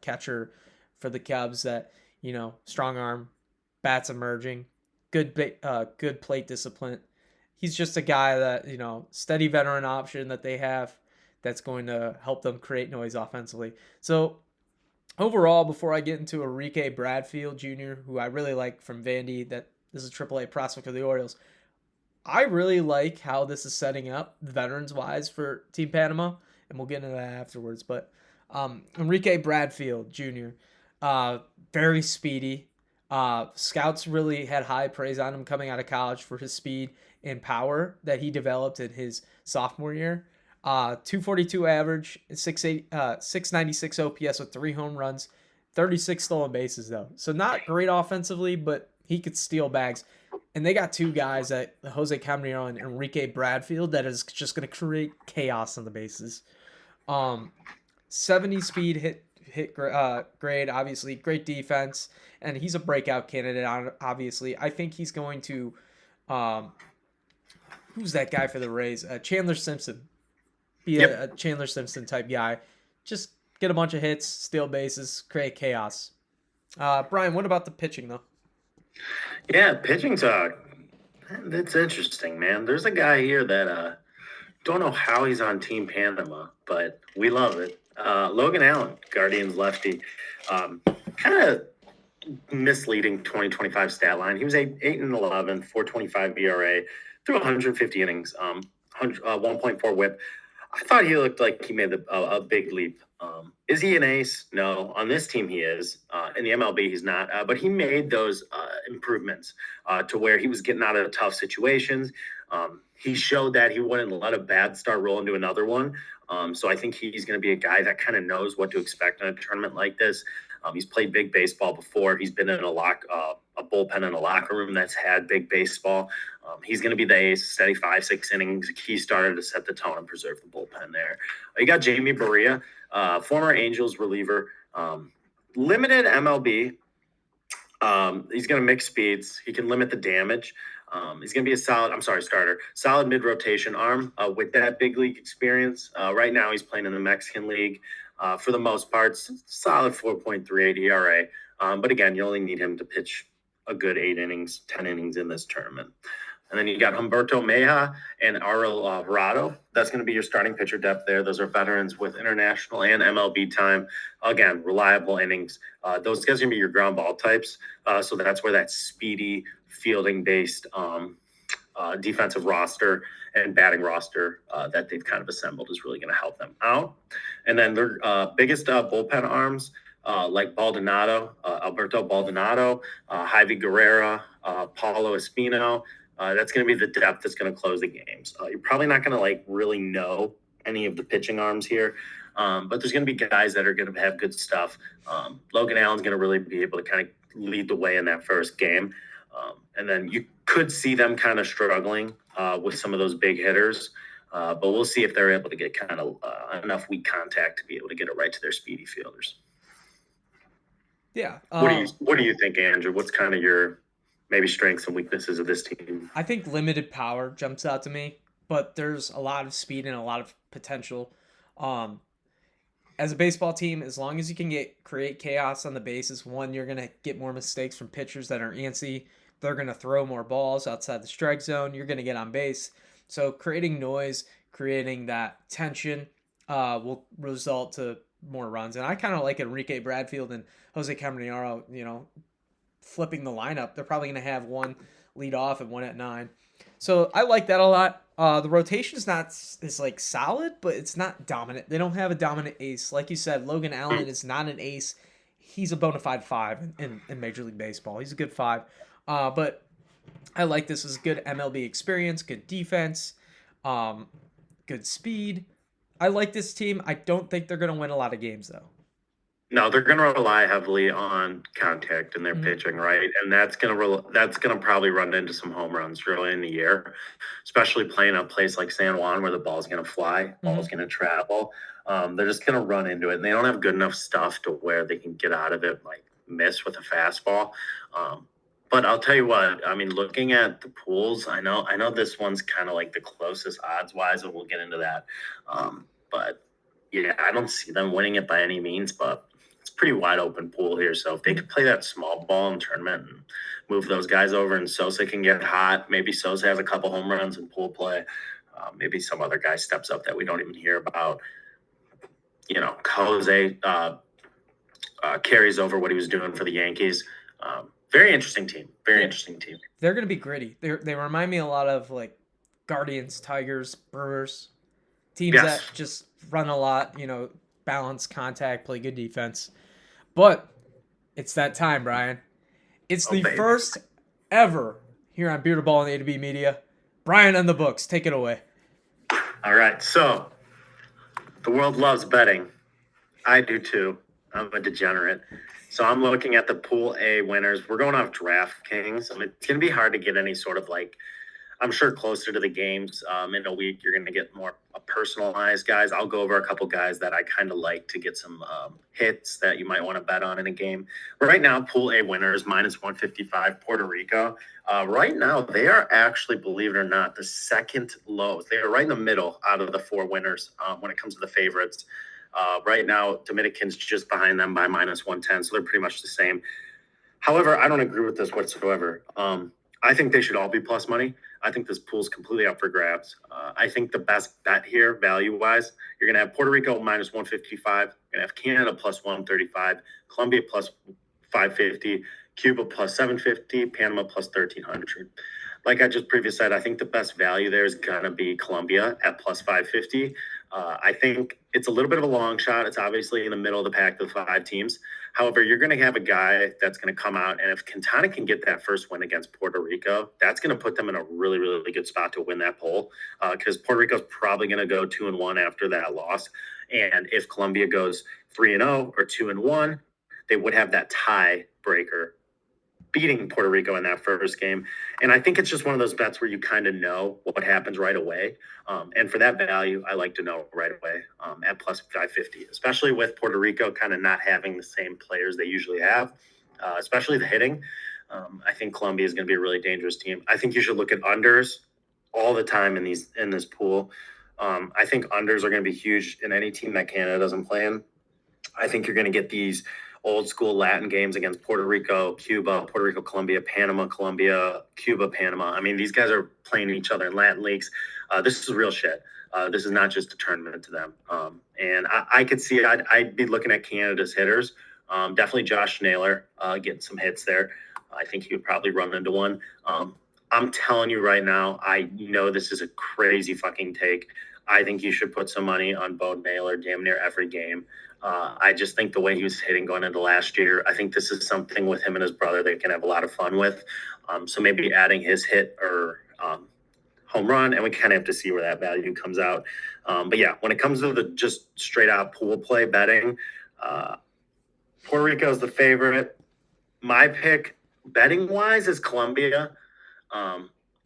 catcher for the Cubs that, strong arm, bats emerging, good plate discipline. He's just a guy that, steady veteran option that they have that's going to help them create noise offensively. So overall, before I get into Enrique Bradfield Jr., who I really like from Vandy, that this is a AAA prospect of the Orioles, I really like how this is setting up veterans-wise for Team Panama, and we'll get into that afterwards. But Enrique Bradfield Jr., very speedy. Scouts really had high praise on him coming out of college for his speed and power that he developed in his sophomore year. 242 average, 696 OPS with 3 home runs, 36 stolen bases though. So not great offensively, but He could steal bags. And they got two guys, Jose Camarero and Enrique Bradfield, that is just going to create chaos on the bases. 70 speed grade, obviously great defense, and he's a breakout candidate. Obviously, I think he's going to. Who's that guy for the Rays? Chandler Simpson. Be a Yep. Chandler Simpson type guy. Just get a bunch of hits, steal bases, create chaos. Brian, what about the pitching though? Yeah, pitching's that's interesting, man. There's a guy here that don't know how he's on Team Panama, but we love it. Logan Allen, Guardians lefty. Kind of misleading 2025 stat line. He was 8-11, 4.25 ERA, through 150 innings, 1.4 WHIP. I thought he looked like he made a big leap. Is he an ace? No. On this team, he is. In the MLB, he's not. But he made those improvements to where he was getting out of tough situations. He showed that he wouldn't let a bad start roll into another one. So I think he's going to be a guy that kind of knows what to expect in a tournament like this. He's played big baseball before. He's been in a bullpen in a locker room that's had big baseball. He's going to be the ace, steady 5-6 innings, a key starter to set the tone and preserve the bullpen there. You got Jamie Barria, former Angels reliever, limited MLB. He's going to mix speeds. He can limit the damage. He's going to be a starter, solid mid-rotation arm with that big league experience. Right now he's playing in the Mexican League. For the most part, solid 4.38 ERA. But again, you only need him to pitch a good 8 innings, 10 innings in this tournament. And then you got Humberto Meja and Ariel Alvarado. That's going to be your starting pitcher depth there. Those are veterans with international and MLB time. Again, reliable innings. Those guys are going to be your ground ball types. So that's where that speedy, fielding-based defensive roster and batting roster that they've kind of assembled is really going to help them out. And then their biggest bullpen arms, like Baldonado, Alberto Baldonado, Javi Guerrera, Paulo Espino. That's going to be the depth that's going to close the games. You're probably not going to really know any of the pitching arms here, but there's going to be guys that are going to have good stuff. Logan Allen's going to really be able to kind of lead the way in that first game. And then you could see them kind of struggling with some of those big hitters, but we'll see if they're able to get kind of enough weak contact to be able to get it right to their speedy fielders. Yeah. What do you think, Andrew? What's kind of your maybe strengths and weaknesses of this team? I think limited power jumps out to me, but there's a lot of speed and a lot of potential. As a baseball team, as long as you can create chaos on the bases, one, you're gonna get more mistakes from pitchers that are antsy. They're gonna throw more balls outside the strike zone. You're gonna get on base. So creating noise, creating that tension, will result to more runs. And I kind of like Enrique Bradfield and Jose Camarero, flipping the lineup. They're probably going to have one lead off and one at 9. So I like that a lot. The rotation is like solid, but it's not dominant. They don't have a dominant ace. Like you said, Logan Allen is not an ace. He's a bona fide 5 in Major League Baseball. He's a good 5. But I like this as good MLB experience, good defense, good speed. I like this team. I don't think they're going to win a lot of games, though. No, they're going to rely heavily on contact in their pitching, right? And that's going to probably run into some home runs early in the year, especially playing a place like San Juan where the ball's going to fly, ball's going to travel. They're just going to run into it, and they don't have good enough stuff to where they can get out of it, like miss with a fastball. But I'll tell you what, I mean, looking at the pools, I know this one's kind of like the closest odds-wise, and we'll get into that. But yeah, I don't see them winning it by any means, but it's a pretty wide open pool here. So if they could play that small ball in tournament and move those guys over, and Sosa can get hot, maybe Sosa has a couple home runs in pool play. Maybe some other guy steps up that we don't even hear about. Jose carries over what he was doing for the Yankees. Very interesting team. Interesting team. They're going to be gritty. They remind me a lot of like Guardians, Tigers, Brewers. Teams that just run a lot, balance contact, play good defense. But it's that time, Brian. It's the first ever here on Beer to Ball and A to B Media. Brian on the books. Take it away. All right. So the world loves betting. I do too. I'm a degenerate. So I'm looking at the Pool A winners. We're going off DraftKings. It's going to be hard to get any sort of like, I'm sure closer to the games in a week, you're going to get more personalized guys. I'll go over a couple guys that I kind of like to get some hits that you might want to bet on in a game. Right now, Pool A winners minus 155, Puerto Rico. Right now, they are actually, believe it or not, the second lowest. They are right in the middle out of the four winners when it comes to the favorites. Right now, Dominican's just behind them by minus 110, so they're pretty much the same. However, I don't agree with this whatsoever. I think they should all be plus money. I think this pool's completely up for grabs. I think the best bet here, value-wise, you're going to have Puerto Rico minus 155. You're going to have Canada plus 135, Colombia plus 550, Cuba plus 750, Panama plus 1,300. Like I just previously said, I think the best value there is going to be Colombia at plus 550. I think it's a little bit of a long shot. It's obviously in the middle of the pack of the five teams. However, you're going to have a guy that's going to come out, and if Quintana can get that first win against Puerto Rico, that's going to put them in a really, really good spot to win that poll because Puerto Rico's probably going to go 2-1 after that loss. And if Colombia goes 3-0 or 2-1, they would have that tiebreaker beating Puerto Rico in that first game. And I think it's just one of those bets where you kind of know what happens right away. And for that value, I like to know right away at plus 550, especially with Puerto Rico kind of not having the same players they usually have, especially the hitting. I think Colombia is going to be a really dangerous team. I think you should look at unders all the time in this pool. I think unders are going to be huge in any team that Canada doesn't play in. I think you're going to get these old school Latin games against Puerto Rico, Cuba, Puerto Rico, Colombia, Panama, Colombia, Cuba, Panama. I mean, these guys are playing each other in Latin leagues. This is real shit. This is not just a tournament to them. And I could see I'd be looking at Canada's hitters. Definitely Josh Naylor getting some hits there. I think he would probably run into one. I'm telling you right now, I know this is a crazy fucking take. I think you should put some money on Bo Naylor damn near every game. I just think the way he was hitting going into last year, I think this is something with him and his brother they can have a lot of fun with. So maybe adding his hit or home run, and we kind of have to see where that value comes out. But yeah, when it comes to the just straight out pool play betting, Puerto Rico is the favorite. My pick betting wise is Colombia.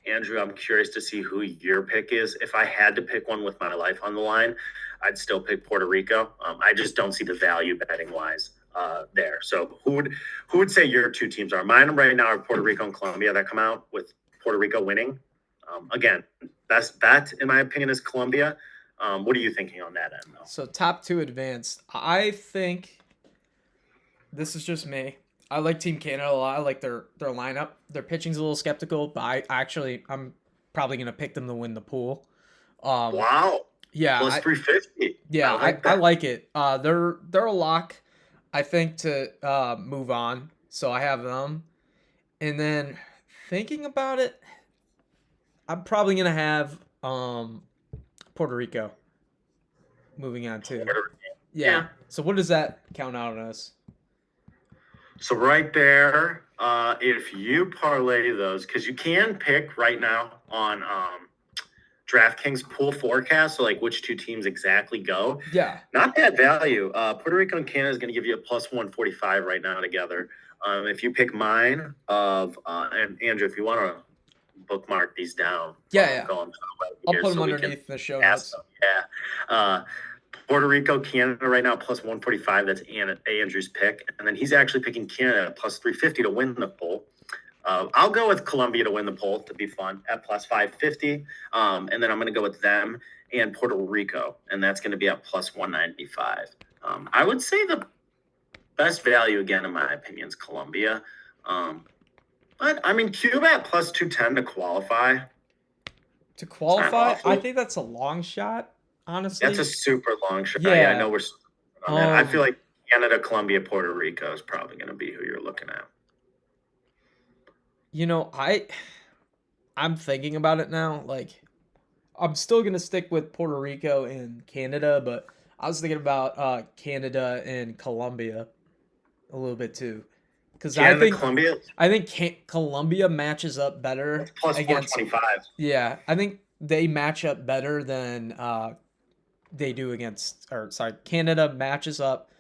Andrew, I'm curious to see who your pick is. If I had to pick one with my life on the line, I'd still pick Puerto Rico. I just don't see the value betting wise there. So who would say your two teams are? Mine right now are Puerto Rico and Colombia that come out with Puerto Rico winning. Again, best bet in my opinion is Colombia. What are you thinking on that end though? So top two advanced. I think this is just me. I like Team Canada a lot. I like their lineup. Their pitching's a little skeptical, but I'm probably gonna pick them to win the pool. Wow. Yeah, plus 350. Yeah, I like it. They're a lock, I think, to move on. So I have them. And then thinking about it, I'm probably gonna have Puerto Rico moving on too. Yeah. So what does that count out as? So right there, if you parlay those, because you can pick right now on DraftKings pool forecast, so like which two teams exactly go. Yeah. Not bad value. Puerto Rico and Canada is going to give you a plus 145 right now together. If you pick mine and Andrew, if you want to bookmark these down. Yeah. I'll put them underneath the show notes. Yeah. Puerto Rico, Canada right now, plus 145. That's Andrew's pick. And then he's actually picking Canada plus 350 to win the poll. I'll go with Colombia to win the poll to be fun at plus 550. And then I'm going to go with them and Puerto Rico. And that's going to be at plus 195. I would say the best value, again, in my opinion, is Colombia. But, I mean, Cuba at plus 210 to qualify. To qualify? I think that's a long shot. Honestly, that's a super long shot. Yeah, I know we're on that. I feel like Canada, Colombia, Puerto Rico is probably going to be who you're looking at. You know, I'm thinking about it now. Like, I'm still going to stick with Puerto Rico and Canada, but I was thinking about Canada and Colombia a little bit too. Because I think Colombia matches up better. That's plus against 425. Yeah, I think they match up better than they do against, Canada matches up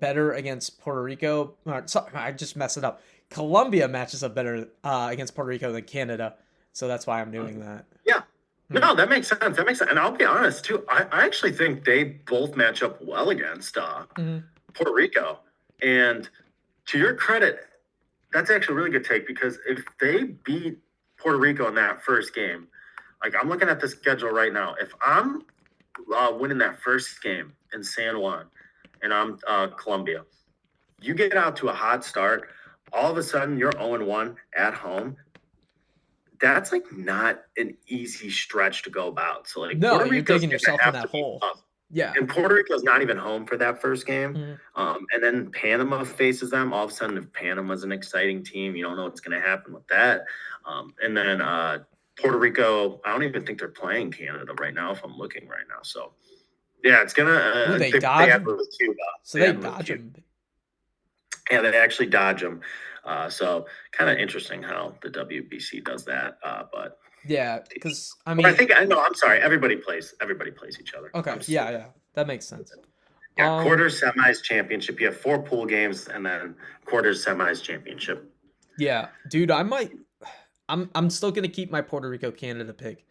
better against Puerto Rico. Sorry, I just messed it up. Colombia matches up better against Puerto Rico than Canada, so that's why I'm doing that. Yeah. No, that makes sense. That makes sense. And I'll be honest too. I actually think they both match up well against Puerto Rico. And to your credit, that's actually a really good take, because if they beat Puerto Rico in that first game, like I'm looking at the schedule right now, if I'm winning that first game in San Juan and I'm Colombia, you get out to a hot start, all of a sudden you're 0-1 at home. That's like not an easy stretch to go about. So like, No, Puerto you're Rico's digging gonna yourself in have that to be hole. tough. Yeah. And Puerto Rico's not even home for that first game. Mhm. And then Panama faces them. All of a sudden, if Panama's an exciting team, you don't know what's going to happen with that. And then Puerto Rico, I don't even think they're playing Canada right now, if I'm looking right now. So, yeah, it's going Ooh, to, they they dodge have them. with Cuba. So they dodge them. Yeah, they actually dodge them. So, kind of interesting how the WBC does that. But yeah, because I but mean, I think no, I'm sorry. Everybody plays each other. okay, yeah, that makes sense. Yeah, quarters, semis, championship. You have 4 pool games, and then quarters, semis, championship. Yeah, dude, I'm still gonna keep my Puerto Rico Canada pick,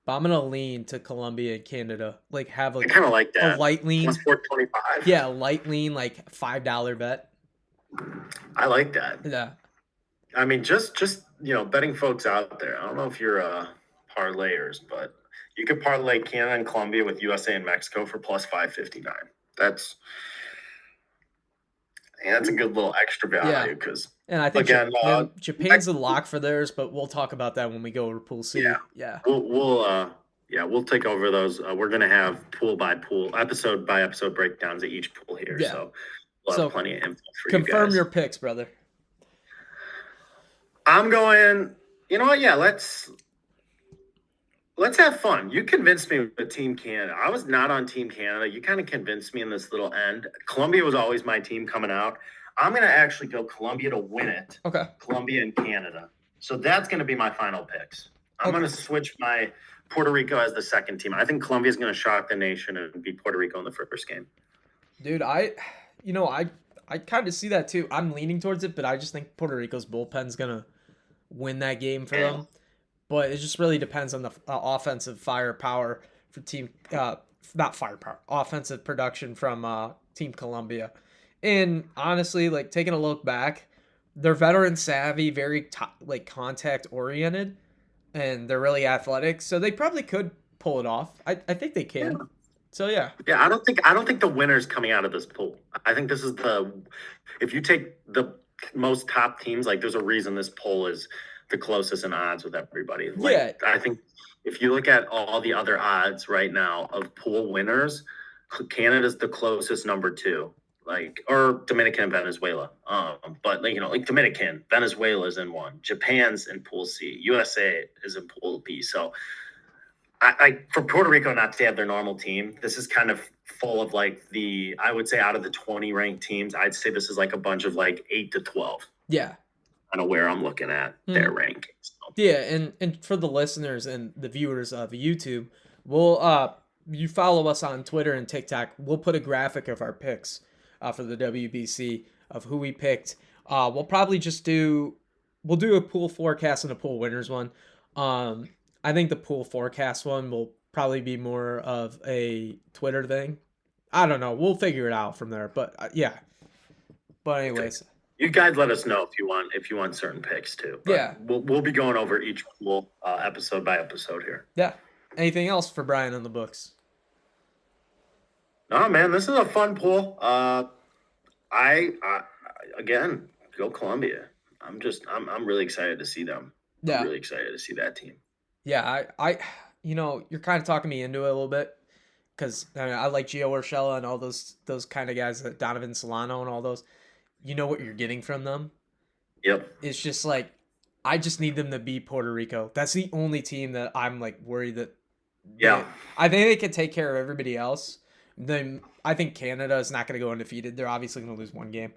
but I'm gonna lean to Colombia and Canada. Like have I like kind of like a that. light lean. Plus 425. Yeah, light lean, like $5 bet. I like that. Yeah. I mean, just betting folks out there. I don't know if you're parlayers, but you could parlay Canada and Colombia with USA and Mexico for plus 559. That's a good little extra value, because and I think again, Japan's the lock for theirs, but we'll talk about that when we go over Pool C. Yeah. We'll take over those. We're gonna have pool by pool, episode by episode breakdowns of each pool here. Yeah. So we'll have plenty of info for you guys. Confirm your picks, brother. I'm going, you know what? Yeah, let's have fun. You convinced me with Team Canada. I was not on Team Canada. You kind of convinced me in this little end. Colombia was always my team coming out. I'm going to actually go Colombia to win it. Okay. Colombia and Canada. So that's going to be my final picks. I'm going to switch my Puerto Rico as the second team. I think Colombia is going to shock the nation and beat Puerto Rico in the first game. Dude, I kind of see that too. I'm leaning towards it, but I just think Puerto Rico's bullpen's going to win that game for them. But it just really depends on the offensive firepower for team, not firepower, offensive production from Team Colombia. And honestly, like taking a look back, they're veteran savvy, very contact oriented, and they're really athletic. So they probably could pull it off. I think they can. Yeah. So yeah. Yeah, I don't think the winner's coming out of this pool. I think this is if you take the most top teams, like there's a reason this poll is the closest in odds with everybody. Like, yeah. I think if you look at all the other odds right now of pool winners, Canada's the closest number 2, or Dominican and Venezuela. But like Dominican, Venezuela's in 1, Japan's in pool C, USA is in pool B. So I for Puerto Rico not to have their normal team, this is kind of full of I would say out of the 20 ranked teams, I'd say this is like a bunch of 8 to 12. Yeah. Kind of where I'm looking at their rankings. So. Yeah, and for the listeners and the viewers of YouTube, we'll you follow us on Twitter and TikTok. We'll put a graphic of our picks for the WBC of who we picked. We'll probably just do a pool forecast and a pool winners one. I think the pool forecast one will probably be more of a Twitter thing. I don't know. We'll figure it out from there. But yeah. But anyways, you guys let us know if you want certain picks too. But yeah, we'll be going over each pool episode by episode here. Yeah. Anything else for Brian on the books? No, man, this is a fun pool. I again go Colombia. I'm really excited to see them. Yeah. I'm really excited to see that team. Yeah, I you're kind of talking me into it a little bit because I like Gio Urshela and all those kind of guys, Donovan Solano and all those. You know what you're getting from them. Yep. It's just like I just need them to beat Puerto Rico. That's the only team that I'm worried that. Yeah. I think they can take care of everybody else. Then I think Canada is not going to go undefeated. They're obviously going to lose one game.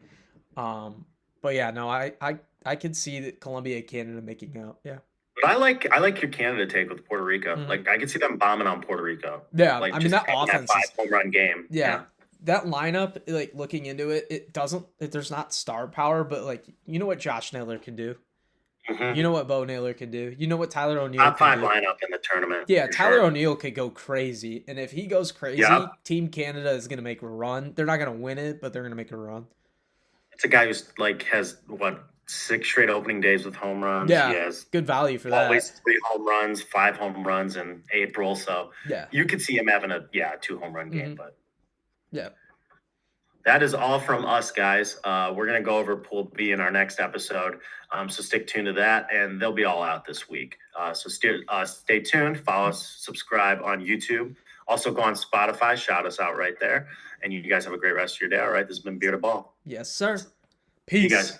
But yeah, no, I could see that Colombia and Canada making out. Yeah. But I like your Canada take with Puerto Rico. Mm-hmm. I could see them bombing on Puerto Rico. Yeah, I mean that offense that 5 home run game. Yeah. that lineup, like looking into it, there's not star power, but like you know what Josh Naylor can do. Mm-hmm. You know what Bo Naylor can do. You know what Tyler O'Neill Top can 5 do. lineup in the tournament. Yeah, For Tyler sure. O'Neill could go crazy, and if he goes Yep. crazy, Team Canada is gonna make a run. They're not gonna win it, but they're gonna make a run. It's a guy who's like has what 6 straight opening days with home runs. He Yeah, has good value for always that. 3 home runs, 5 home runs in April. So Yeah. you could see him having a 2 home run game. Mm-hmm. But Yeah. that is all from us, guys. We're gonna go over Pool B in our next episode. So stick tuned to that, and they'll be all out this week. So stay tuned. Follow us, subscribe on YouTube. Also go on Spotify. Shout us out right there. And you guys have a great rest of your day. All right, this has been Beer to Ball. Yes, sir. See you Peace. guys.